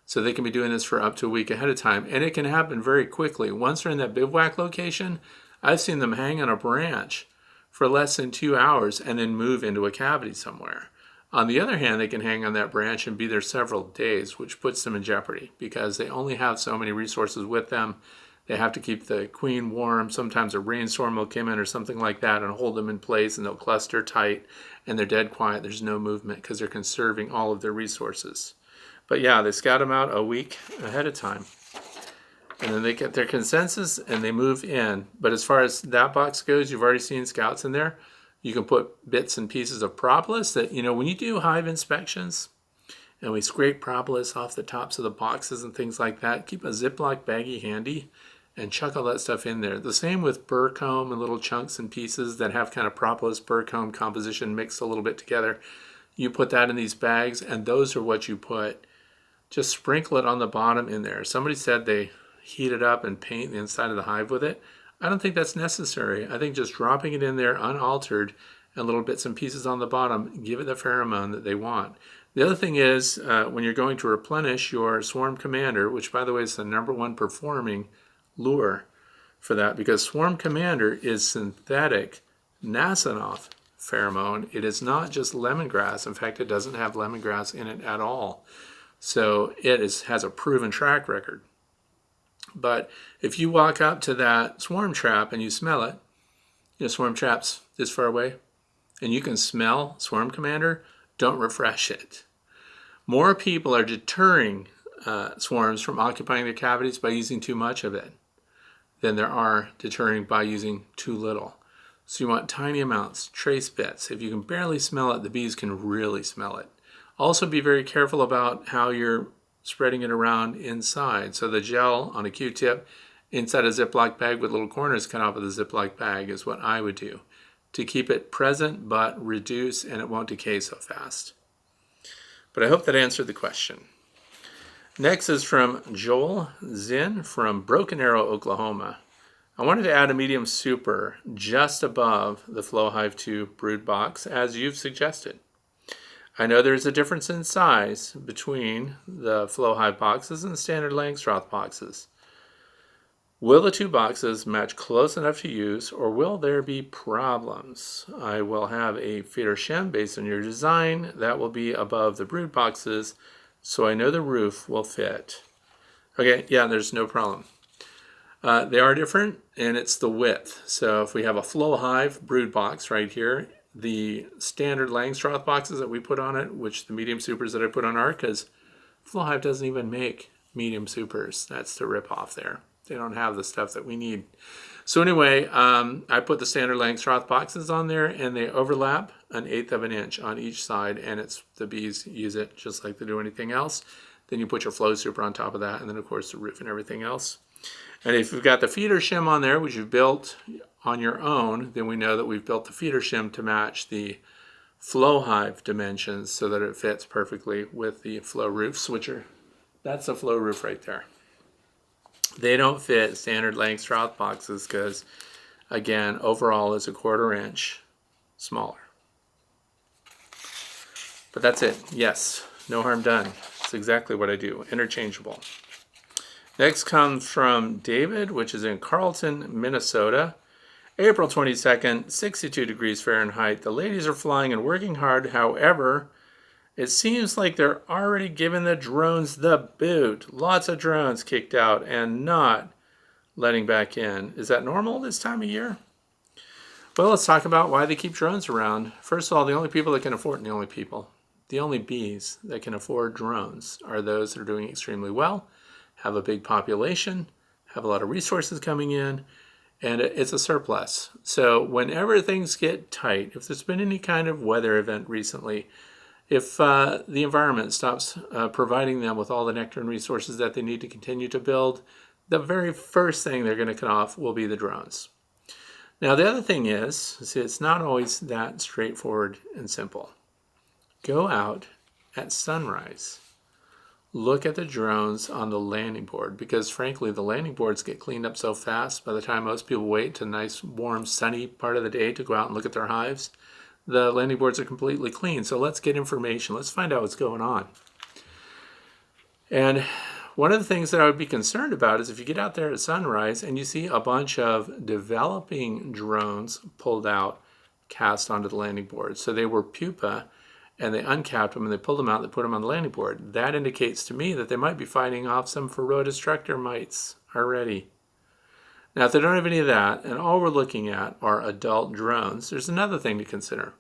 So they can be doing this for up to a week ahead of time. And it can happen very quickly. Once they're in that bivouac location, I've seen them hang on a branch for less than 2 hours and then move into a cavity somewhere. On the other hand, they can hang on that branch and be there several days, which puts them in jeopardy because they only have so many resources with them. They have to keep the queen warm. Sometimes a rainstorm will come in or something like that and hold them in place, and they'll cluster tight and they're dead quiet. There's no movement because they're conserving all of their resources. But yeah, they scout them out a week ahead of time. And then they get their consensus and they move in. But as far as that box goes, you've already seen scouts in there. You can put bits and pieces of propolis that, when you do hive inspections and we scrape propolis off the tops of the boxes and things like that, keep a Ziploc baggie handy and chuck all that stuff in there. The same with burr comb and little chunks and pieces that have kind of propolis burr comb composition mixed a little bit together. You put that in these bags, and those are what you put. Just sprinkle it on the bottom in there. Somebody said they heat it up and paint the inside of the hive with it. I don't think that's necessary. I think just dropping it in there unaltered and little bits and pieces on the bottom give it the pheromone that they want. The other thing is when you're going to replenish your swarm commander, which by the way is the #1 performing lure for that, because swarm commander is synthetic Nasonov pheromone. It is not just lemongrass. In fact, it doesn't have lemongrass in it at all. So it has a proven track record. But if you walk up to that swarm trap and you smell it, swarm trap's this far away, and you can smell swarm commander, don't refresh it. More people are deterring swarms from occupying their cavities by using too much of it than there are deterring by using too little. So you want tiny amounts, trace bits. If you can barely smell it, the bees can really smell it. Also be very careful about how you're spreading it around inside. So the gel on a Q-tip inside a Ziploc bag with little corners cut off of the Ziploc bag is what I would do to keep it present but reduce, and it won't decay so fast. But I hope that answered the question. Next is from Joel Zinn from Broken Arrow, Oklahoma. I wanted to add a medium super just above the Flow Hive 2 brood box as you've suggested. I know there's a difference in size between the Flow Hive boxes and standard Langstroth boxes. Will the 2 boxes match close enough to use, or will there be problems? I will have a feeder shim based on your design that will be above the brood boxes, so I know the roof will fit. Okay, yeah, there's no problem. They are different, and it's the width. So if we have a Flow Hive brood box right here, the standard Langstroth boxes that we put on it, which the medium supers that I put on are, because Flow Hive doesn't even make medium supers. That's the rip-off there. They don't have the stuff that we need. So anyway, I put the standard Langstroth boxes on there, and they overlap 1/8 of an inch on each side, and the bees use it just like they do anything else. Then you put your Flow Super on top of that, and then of course the roof and everything else. And if you've got the feeder shim on there, which you've built on your own, then we know that we've built the feeder shim to match the Flow Hive dimensions so that it fits perfectly with the flow roof switcher. That's a flow roof right there. They don't fit standard length Strauss boxes because, again, overall is a 1/4 inch smaller. But that's it. Yes, no harm done. It's exactly what I do. Interchangeable. Next comes from David, which is in Carlton, Minnesota. April 22nd, 62 degrees Fahrenheit. The ladies are flying and working hard. However, it seems like they're already giving the drones the boot. Lots of drones kicked out and not letting back in. Is that normal this time of year? Well, let's talk about why they keep drones around. First of all, the only people that can afford, the only bees that can afford drones are those that are doing extremely well, have a big population, have a lot of resources coming in, and it's a surplus. So whenever things get tight, if there's been any kind of weather event recently, if the environment stops providing them with all the nectar and resources that they need to continue to build, the very first thing they're going to cut off will be the drones. Now the other thing is, see, it's not always that straightforward and simple. Go out at sunrise. Look at the drones on the landing board because frankly the landing boards get cleaned up so fast by the time most people wait to a nice warm sunny part of the day to go out and look at their hives. The landing boards are completely clean. So let's get information. Let's find out what's going on. And one of the things that I would be concerned about is if you get out there at sunrise and you see a bunch of developing drones pulled out, cast onto the landing board. So they were pupa and they uncapped them and they pulled them out and they put them on the landing board. That indicates to me that they might be fighting off some Varroa destructor mites already. Now, if they don't have any of that, and all we're looking at are adult drones, there's another thing to consider.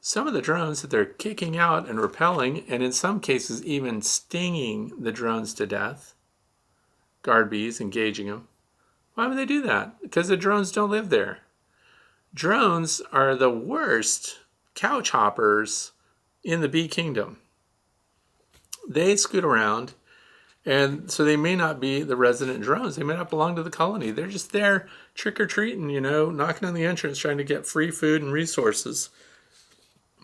Some of the drones that they're kicking out and repelling, and in some cases even stinging the drones to death, guard bees, engaging them, why would they do that? Because the drones don't live there. Drones are the worst couch hoppers in the bee kingdom. They scoot around, and so they may not be the resident drones. They may not belong to the colony. They're just there trick-or-treating, knocking on the entrance, trying to get free food and resources.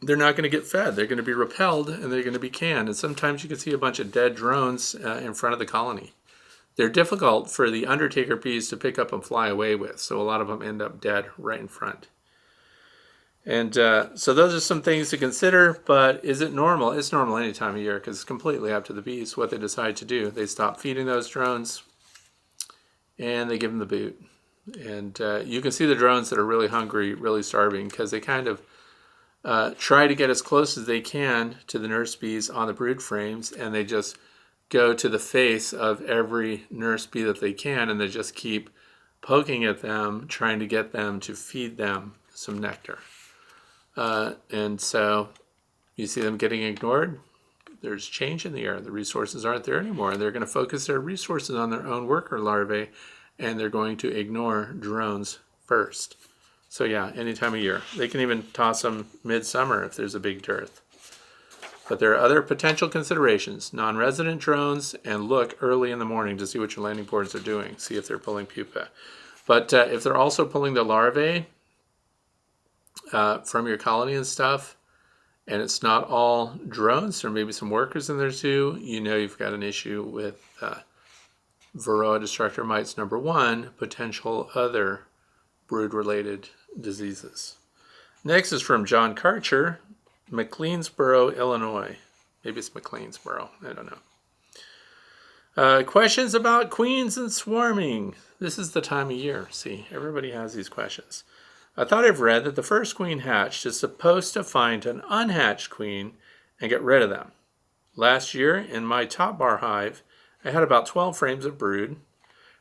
They're not going to get fed. They're going to be repelled, and they're going to be canned. And sometimes you can see a bunch of dead drones in front of the colony. They're difficult for the undertaker bees to pick up and fly away with, so a lot of them end up dead right in front. And so those are some things to consider, but is it normal? It's normal any time of year because it's completely up to the bees what they decide to do. They stop feeding those drones and they give them the boot. And you can see the drones that are really hungry, really starving because they kind of try to get as close as they can to the nurse bees on the brood frames, and they just go to the face of every nurse bee that they can and they just keep poking at them, trying to get them to feed them some nectar. And so you see them getting ignored. There's change in the air. The resources aren't there anymore. They're going to focus their resources on their own worker larvae, and they're going to ignore drones first. So yeah, any time of year. They can even toss them midsummer if there's a big dearth. But there are other potential considerations. Non-resident drones, and look early in the morning to see what your landing boards are doing. See if they're pulling pupa. But if they're also pulling the larvae from your colony and stuff, and it's not all drones, there may be some workers in there too, you've got an issue with Varroa destructor mites, number one, potential other brood-related diseases. Next is from John Karcher, McLeansboro, Illinois. Maybe it's McLeansboro, I don't know. Questions about queens and swarming. This is the time of year. See, everybody has these questions. I thought I've read that the first queen hatched is supposed to find an unhatched queen and get rid of them. Last year, in my top bar hive, I had about 12 frames of brood.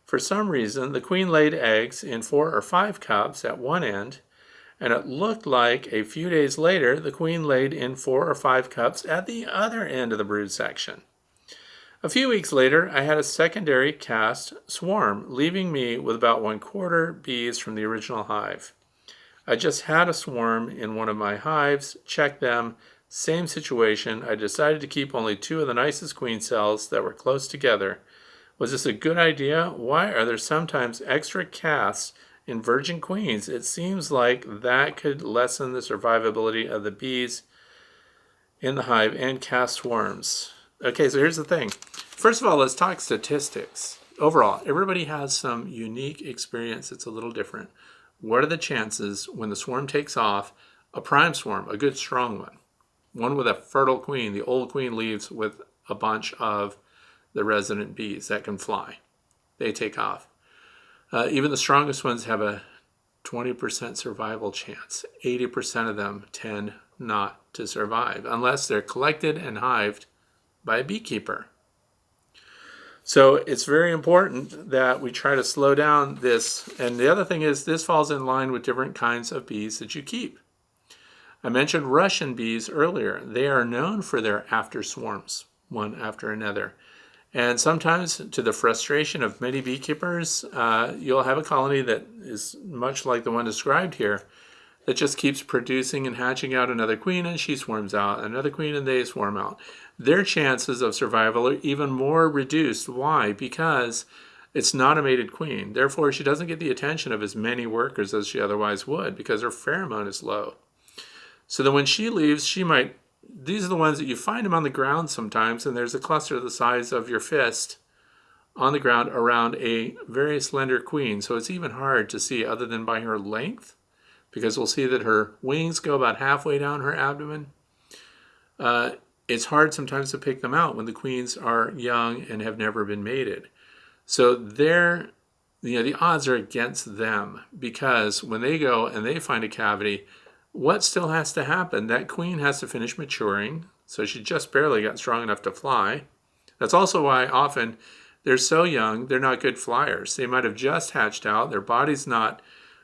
For some reason, the queen laid eggs in 4 or 5 cups at one end, and it looked like a few days later, the queen laid in 4 or 5 cups at the other end of the brood section. A few weeks later, I had a secondary cast swarm, leaving me with about 1/4 bees from the original hive. I just had a swarm in one of my hives, checked them, same situation. I decided to keep only 2 of the nicest queen cells that were close together Was this a good idea? Why are there sometimes extra casts in virgin queens? It seems like that could lessen the survivability of the bees in the hive and cast swarms. Okay, so here's the thing. First of all, let's talk statistics. Overall, everybody has some unique experience that's a little different. What are the chances when the swarm takes off, a prime swarm, a good strong one with a fertile queen, the old queen leaves with a bunch of the resident bees that can fly. They take off. Even the strongest ones have a 20% survival chance. 80% of them tend not to survive unless they're collected and hived by a beekeeper. So it's very important that we try to slow down this. And the other thing is this falls in line with different kinds of bees that you keep. I mentioned Russian bees earlier. They are known for their after swarms, one after another. And sometimes, to the frustration of many beekeepers, you'll have a colony that is much like the one described here, that just keeps producing and hatching out another queen, and she swarms out, another queen, and they swarm out. Their chances of survival are even more reduced. Why? Because it's not a mated queen. Therefore, she doesn't get the attention of as many workers as she otherwise would because her pheromone is low. So that when she leaves, these are the ones that you find them on the ground sometimes, and there's a cluster the size of your fist on the ground around a very slender queen. So it's even hard to see other than by her length, because we'll see that her wings go about halfway down her abdomen. It's hard sometimes to pick them out when the queens are young and have never been mated. So the odds are against them, because when they go and they find a cavity, what still has to happen? That queen has to finish maturing, so she just barely got strong enough to fly. That's also why often they're so young, they're not good flyers. They might have just hatched out, their body's not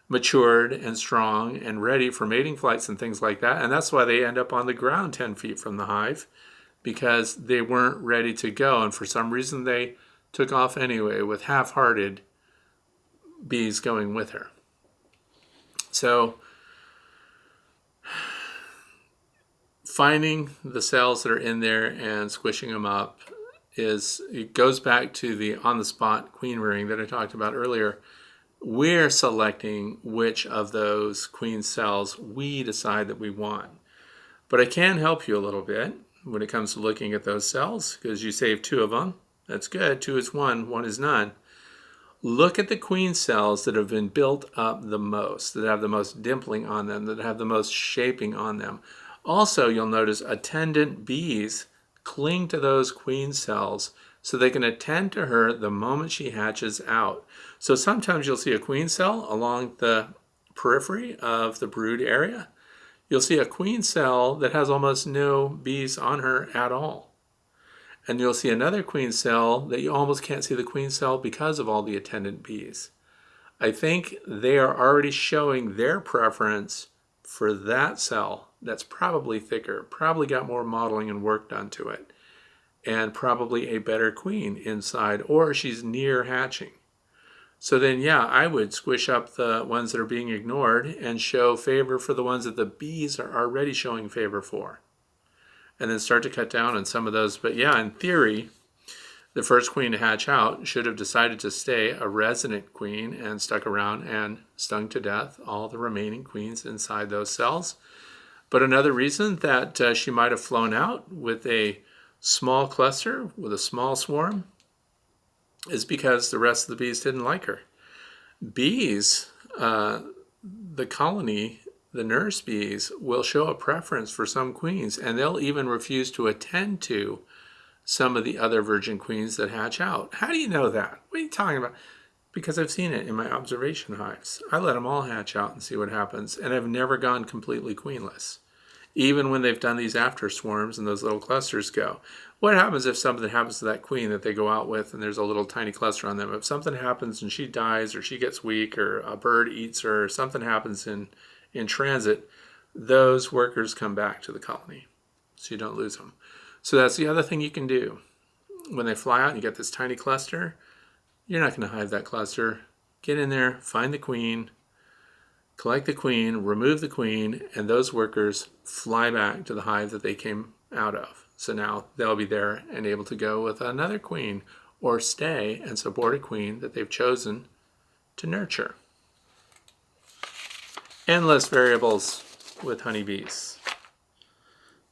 matured and strong and ready for mating flights and things like that. And that's why they end up on the ground 10 feet from the hive, because they weren't ready to go. And for some reason, they took off anyway with half-hearted bees going with her. So finding the cells that are in there and squishing them up it goes back to the on-the-spot queen rearing that I talked about earlier. We're selecting which of those queen cells we decide that we want. But I can help you a little bit when it comes to looking at those cells, because you saved 2 of them. That's good. 2 is 1, 1 is none. Look at the queen cells that have been built up the most, that have the most dimpling on them, that have the most shaping on them. Also, you'll notice attendant bees cling to those queen cells so they can attend to her the moment she hatches out. So sometimes you'll see a queen cell along the periphery of the brood area. You'll see a queen cell that has almost no bees on her at all. And you'll see another queen cell that you almost can't see the queen cell because of all the attendant bees. I think they are already showing their preference for that cell that's probably thicker, probably got more modeling and work done to it, and probably a better queen inside, or she's near hatching. So then, yeah, I would squish up the ones that are being ignored and show favor for the ones that the bees are already showing favor for. And then start to cut down on some of those. But yeah, in theory, the first queen to hatch out should have decided to stay a resident queen and stuck around and stung to death all the remaining queens inside those cells. But another reason that she might have flown out with a small cluster, with a small swarm, is because the rest of the bees didn't like her. Bees, the colony, the nurse bees, will show a preference for some queens, and they'll even refuse to attend to some of the other virgin queens that hatch out. How do you know that? What are you talking about? Because I've seen it in my observation hives. I let them all hatch out and see what happens, and I've never gone completely queenless. Even when they've done these after swarms and those little clusters go. What happens if something happens to that queen that they go out with and there's a little tiny cluster on them? If something happens and she dies or she gets weak or a bird eats her or something happens in transit, those workers come back to the colony, so you don't lose them. So that's the other thing you can do. When they fly out and you get this tiny cluster, you're not going to hive that cluster. Get in there, find the queen, collect the queen, remove the queen, and those workers fly back to the hive that they came out of. So now they'll be there and able to go with another queen or stay and support a queen that they've chosen to nurture. Endless variables with honeybees.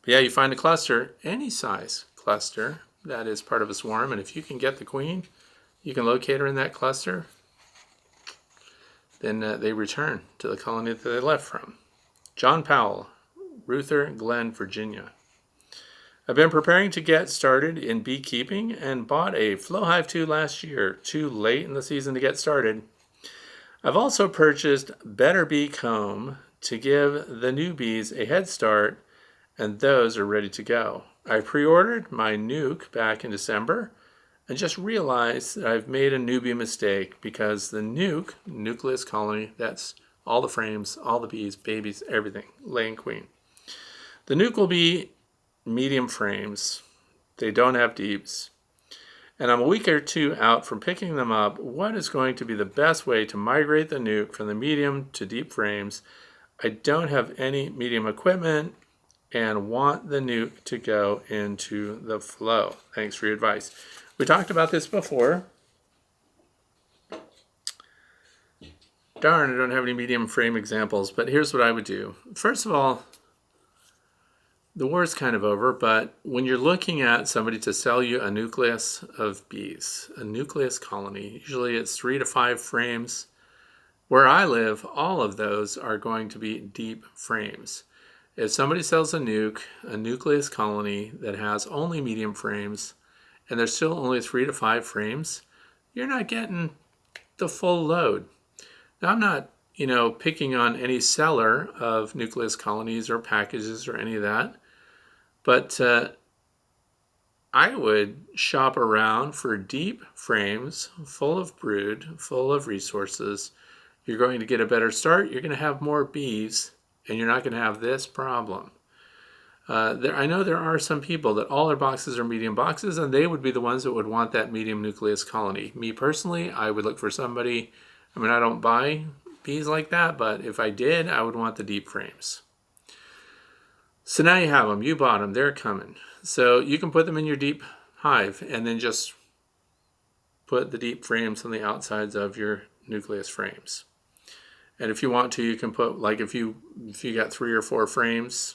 But yeah, you find a cluster, any size cluster, that is part of a swarm, and if you can get the queen, you can locate her in that cluster, then they return to the colony that they left from. John Powell, Ruther Glen, Virginia. I've been preparing to get started in beekeeping and bought a Flow Hive 2 last year, too late in the season to get started. I've also purchased Better Bee Comb to give the newbies a head start, and those are ready to go. I pre-ordered my nuke back in December and just realized that I've made a newbie mistake because the nucleus colony, that's all the frames, all the bees, babies, everything, laying queen. The nuke will be medium frames. They don't have deeps. And I'm a week or two out from picking them up. What is going to be the best way to migrate the nuke from the medium to deep frames? I don't have any medium equipment and want the nuke to go into the flow. Thanks for your advice. We talked about this before. Darn, I don't have any medium frame examples, but here's what I would do. First of all, the war's kind of over, but when you're looking at somebody to sell you a nucleus of bees, a nucleus colony, usually it's 3 to 5 frames. Where I live, all of those are going to be deep frames. If somebody sells a nucleus colony that has only medium frames, and there's still only 3 to 5 frames, you're not getting the full load. Now, I'm not, picking on any seller of nucleus colonies or packages or any of that. But I would shop around for deep frames, full of brood, full of resources. You're going to get a better start. You're going to have more bees, and you're not going to have this problem. I know there are some people that all their boxes are medium boxes, and they would be the ones that would want that medium nucleus colony. Me personally, I would look for somebody. I don't buy bees like that, but if I did, I would want the deep frames. So now you have them, you bought them, they're coming. So you can put them in your deep hive and then just put the deep frames on the outsides of your nucleus frames. And if you want to, you can put, like if you got 3 or 4 frames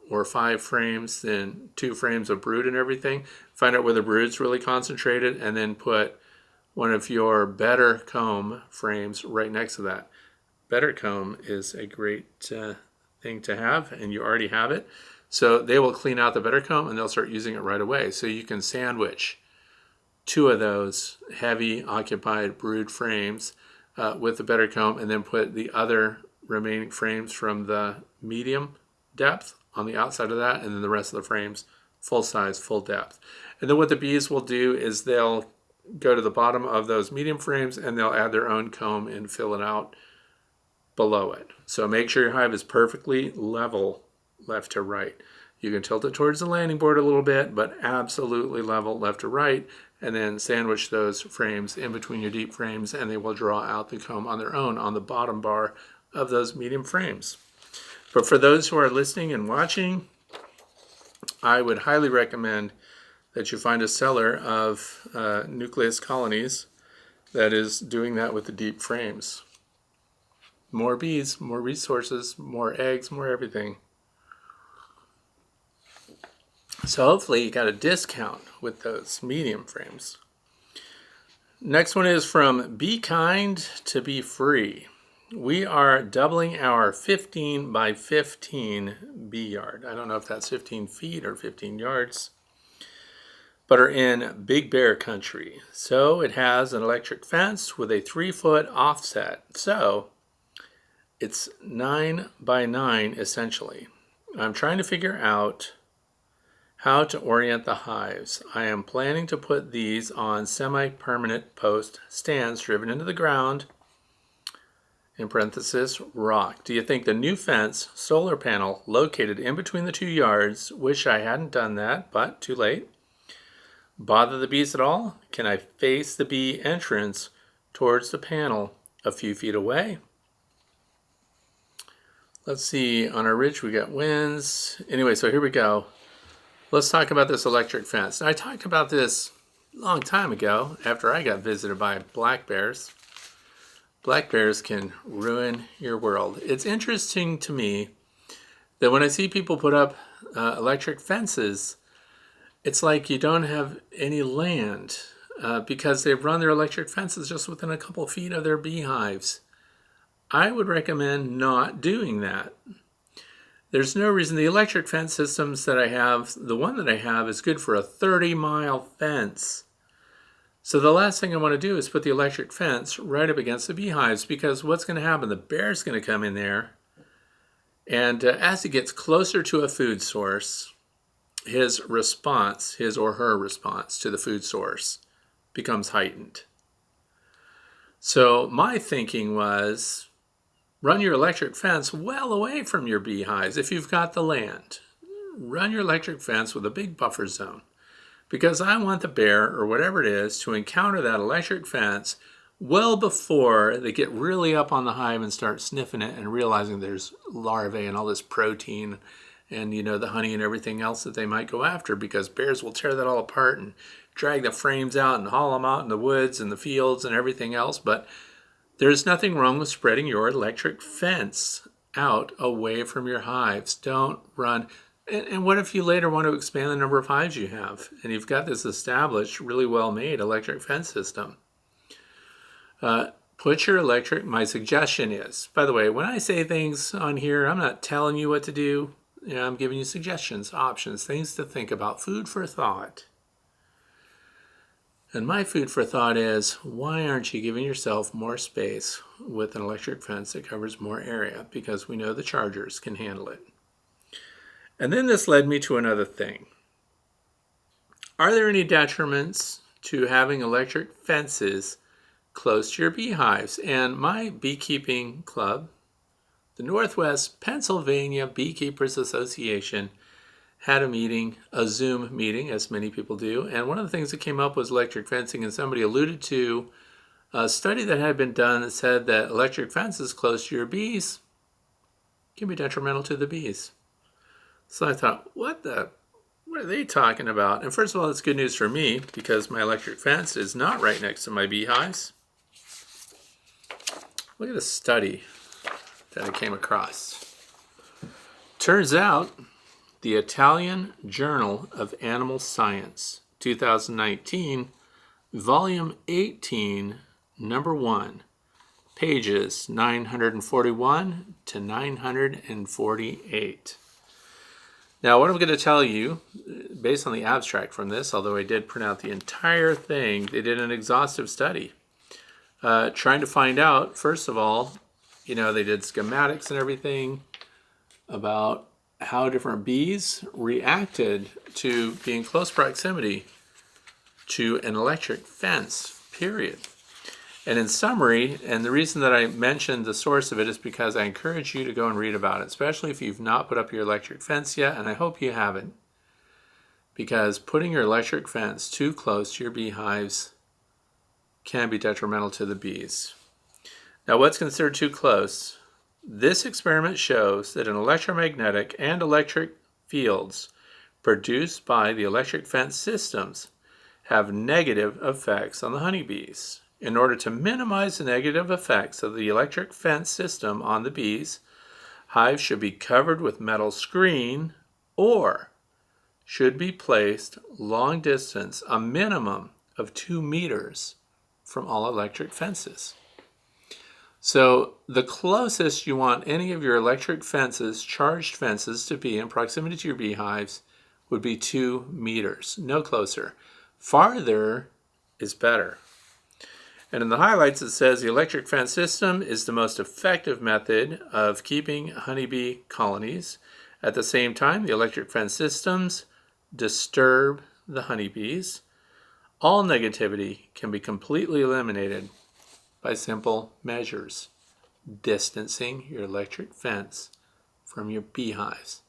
or 5 frames, then 2 frames of brood and everything. Find out where the brood's really concentrated and then put one of your better comb frames right next to that. Better comb is a great thing to have, and you already have it. So they will clean out the better comb and they'll start using it right away. So you can sandwich 2 of those heavy occupied brood frames with the better comb and then put the other remaining frames from the medium depth on the outside of that, and then the rest of the frames full size, full depth. And then what the bees will do is they'll go to the bottom of those medium frames and they'll add their own comb and fill it out below it. So make sure your hive is perfectly level left to right. You can tilt it towards the landing board a little bit, but absolutely level left to right, and then sandwich those frames in between your deep frames, and they will draw out the comb on their own on the bottom bar of those medium frames. But for those who are listening and watching, I would highly recommend that you find a seller of nucleus colonies that is doing that with the deep frames. More bees, more resources, more eggs, more everything. So hopefully you got a discount with those medium frames. Next one is from Be Kind to Be Free. We are doubling our 15 by 15 bee yard. I don't know if that's 15 feet or 15 yards, but are in Big Bear country. So it has an electric fence with a 3-foot offset. So it's 9 by 9 essentially. I'm trying to figure out how to orient the hives. I am planning to put these on semi-permanent post stands driven into the ground, in parenthesis, rock. Do you think the new fence, solar panel located in between the 2 yards, wish I hadn't done that, but too late, bother the bees at all? Can I face the bee entrance towards the panel a few feet away? Let's see, on our ridge we got winds. Anyway, so here we go. Let's talk about this electric fence. Now, I talked about this long time ago, after I got visited by black bears. Black bears can ruin your world. It's interesting to me that when I see people put up electric fences, it's like you don't have any land because they've run their electric fences just within a couple feet of their beehives. I would recommend not doing that. There's no reason. The electric fence systems that I have, the one that I have is good for a 30-mile fence. So the last thing I want to do is put the electric fence right up against the beehives, because what's going to happen? The bear's going to come in there, and as he gets closer to a food source, his response, his or her response to the food source becomes heightened. So my thinking was, run your electric fence well away from your beehives if you've got the land. Run your electric fence with a big buffer zone, because I want the bear, or whatever it is, to encounter that electric fence well before they get really up on the hive and start sniffing it and realizing there's larvae and all this protein and, you know, the honey and everything else that they might go after, because bears will tear that all apart and drag the frames out and haul them out in the woods and the fields and everything else. But there's nothing wrong with spreading your electric fence out away from your hives. Don't run. And what if you later want to expand the number of hives you have, and you've got this established, really well-made electric fence system? Put your electric, my suggestion is, by the way, when I say things on here, I'm not telling you what to do. You know, I'm giving you suggestions, options, things to think about, food for thought. And my food for thought is, why aren't you giving yourself more space with an electric fence that covers more area? Because we know the chargers can handle it. And then this led me to another thing. Are there any detriments to having electric fences close to your beehives? And my beekeeping club, the Northwest Pennsylvania Beekeepers Association, had a meeting, a Zoom meeting, as many people do. And one of the things that came up was electric fencing, and somebody alluded to a study that had been done that said that electric fences close to your bees can be detrimental to the bees. So I thought, what are they talking about? And first of all, it's good news for me, because my electric fence is not right next to my beehives. Look at the study that I came across. Turns out, the Italian Journal of Animal Science, 2019, volume 18, number 1, pages 941 to 948. Now, what I'm going to tell you, based on the abstract from this, although I did print out the entire thing, they did an exhaustive study trying to find out, first of all, you know, they did schematics and everything about how different bees reacted to being close proximity to an electric fence, period. And in summary, and the reason that I mentioned the source of it is because I encourage you to go and read about it, especially if you've not put up your electric fence yet, and I hope you haven't, because putting your electric fence too close to your beehives can be detrimental to the bees. Now, what's considered too close? This experiment shows that in electromagnetic and electric fields produced by the electric fence systems have negative effects on the honeybees. In order to minimize the negative effects of the electric fence system on the bees, hives should be covered with metal screen or should be placed long distance, a minimum of 2 meters from all electric fences. So the closest you want any of your electric fences, charged fences, to be in proximity to your beehives would be 2 meters, no closer. Farther is better. And in the highlights it says the electric fence system is the most effective method of keeping honeybee colonies. At the same time, the electric fence systems disturb the honeybees. All negativity can be completely eliminated by simple measures. Distancing your electric fence from your beehives.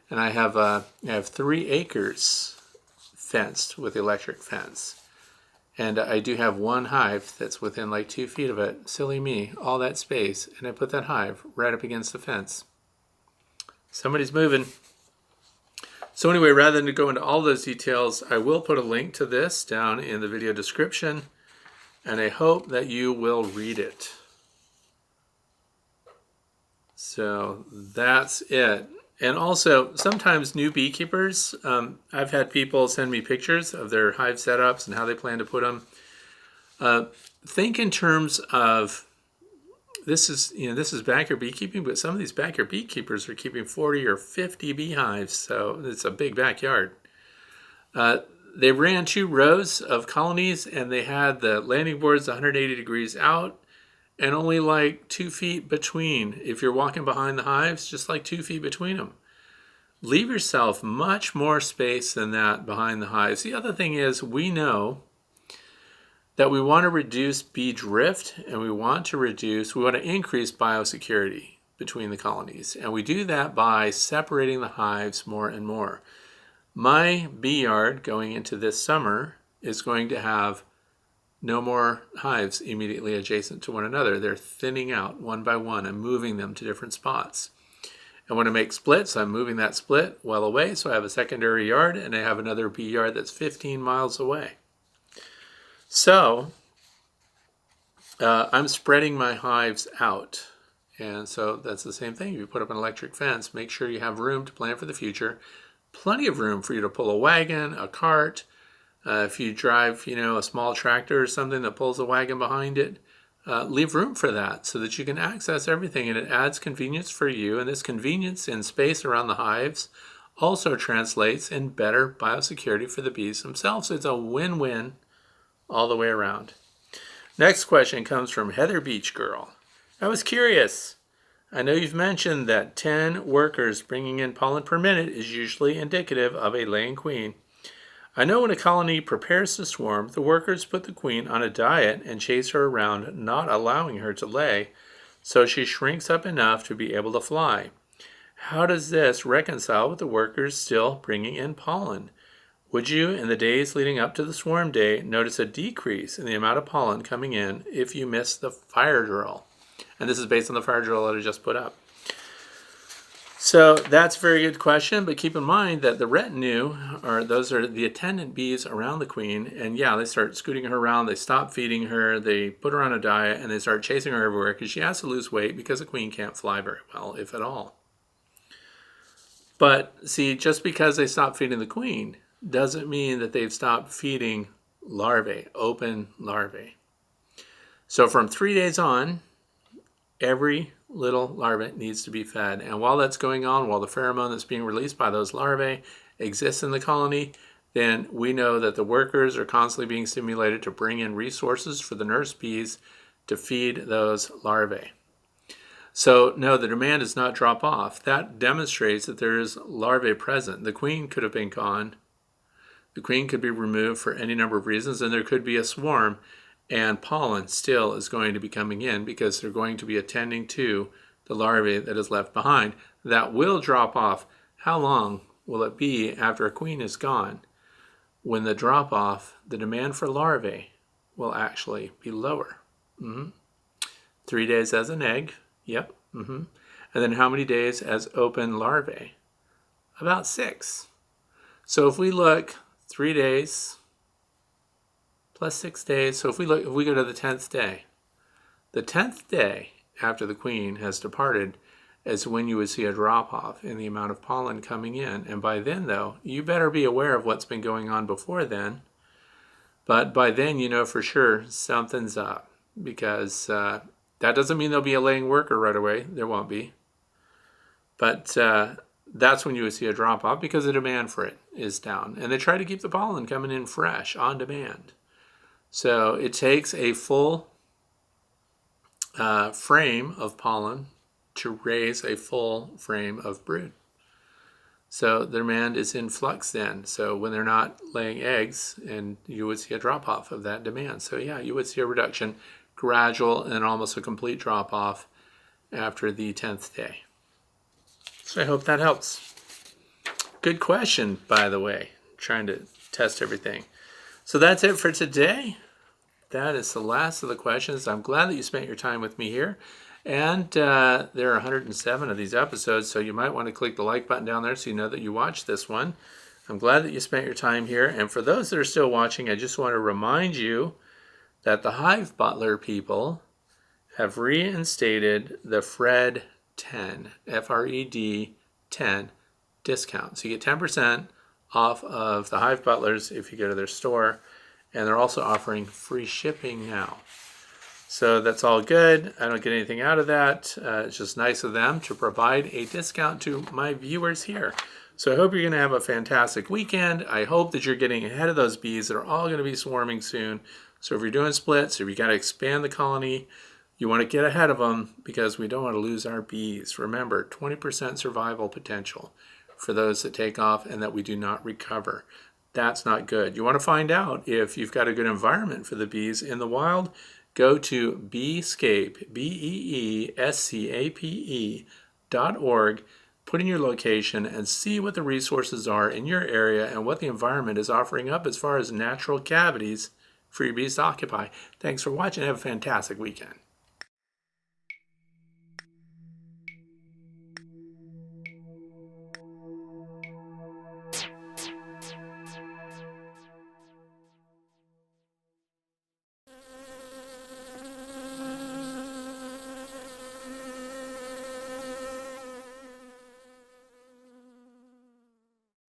And I have 3 acres fenced with electric fence. And I do have one hive that's within like 2 feet of it. Silly me, all that space. And I put that hive right up against the fence. Somebody's moving. So anyway, rather than to go into all those details, I will put a link to this down in the video description, and I hope that you will read it. So that's it. And also, sometimes new beekeepers, I've had people send me pictures of their hive setups and how they plan to put them. Think in terms of, this is backyard beekeeping, but some of these backyard beekeepers are keeping 40 or 50 beehives, so it's a big backyard. They ran 2 rows of colonies, and they had the landing boards 180 degrees out, and only like 2 feet between. If you're walking behind the hives, just like 2 feet between them. Leave yourself much more space than that behind the hives. The other thing is, we know that we want to reduce bee drift, and we want to increase biosecurity between the colonies. And we do that by separating the hives more and more. My bee yard going into this summer is going to have no more hives immediately adjacent to one another. They're thinning out one by one and moving them to different spots. And when I make splits, I'm moving that split well away, so I have a secondary yard, and I have another bee yard that's 15 miles away. So I'm spreading my hives out. And so that's the same thing. If you put up an electric fence, make sure you have room to plan for the future. Plenty of room for you to pull a wagon, a cart. If you drive, a small tractor or something that pulls a wagon behind it, leave room for that so that you can access everything, and it adds convenience for you. And this convenience in space around the hives also translates in better biosecurity for the bees themselves. It's a win-win all the way around. Next question comes from Heather Beach Girl. I was curious. I know you've mentioned that 10 workers bringing in pollen per minute is usually indicative of a laying queen. I know when a colony prepares to swarm, the workers put the queen on a diet and chase her around, not allowing her to lay, so she shrinks up enough to be able to fly. How does this reconcile with the workers still bringing in pollen? Would you, in the days leading up to the swarm day, notice a decrease in the amount of pollen coming in if you miss the fire drill? And this is based on the fire drill that I just put up. So that's a very good question, but keep in mind that the retinue, those are the attendant bees around the queen, and yeah, they start scooting her around, they stop feeding her, they put her on a diet, and they start chasing her everywhere because she has to lose weight because a queen can't fly very well, if at all. But see, just because they stop feeding the queen doesn't mean that they've stopped feeding larvae, open larvae. So from 3 days on, every little larva needs to be fed. And while that's going on, while the pheromone that's being released by those larvae exists in the colony, then we know that the workers are constantly being stimulated to bring in resources for the nurse bees to feed those larvae. So no, the demand does not drop off. That demonstrates that there is larvae present. The queen could have been gone. The queen could be removed for any number of reasons, and there could be a swarm, and pollen still is going to be coming in because they're going to be attending to the larvae that is left behind. That will drop off. How long will it be after a queen is gone? When the drop off, the demand for larvae will actually be lower. 3 days as an egg. Yep. And then how many days as open larvae? About 6. So if we look 3 days plus 6 days, so if we go to the 10th day, the 10th day after the queen has departed is when you would see a drop off in the amount of pollen coming in. And by then, though, you better be aware of what's been going on before then. But by then, you know for sure something's up, because that doesn't mean there'll be a laying worker right away. There won't be. But that's when you would see a drop off because the demand for it is down. And they try to keep the pollen coming in fresh, on demand. So it takes a full frame of pollen to raise a full frame of brood. So the demand is in flux then. So when they're not laying eggs, and you would see a drop off of that demand. So yeah, you would see a reduction, gradual and almost a complete drop off after the 10th day. So I hope that helps. Good question, by the way. Trying to test everything. So that's it for today. That is the last of the questions. I'm glad that you spent your time with me here. And there are 107 of these episodes, so you might want to click the like button down there so you know that you watched this one. I'm glad that you spent your time here. And for those that are still watching, I just want to remind you that the Hive Butler people have reinstated the Fred 10, F-R-E-D 10 discount. So you get 10% off of the Hive Butlers if you go to their store. And they're also offering free shipping now. So that's all good. I don't get anything out of that. It's just nice of them to provide a discount to my viewers here. So I hope you're going to have a fantastic weekend. I hope that you're getting ahead of those bees that are all going to be swarming soon. So if you're doing splits, if you got to expand the colony, you want to get ahead of them because we don't want to lose our bees. Remember, 20% survival potential for those that take off and that we do not recover. That's not good. You want to find out if you've got a good environment for the bees in the wild. Go to Beescape, BeesCape.org, put in your location and see what the resources are in your area and what the environment is offering up as far as natural cavities for your bees to occupy. Thanks for watching. Have a fantastic weekend.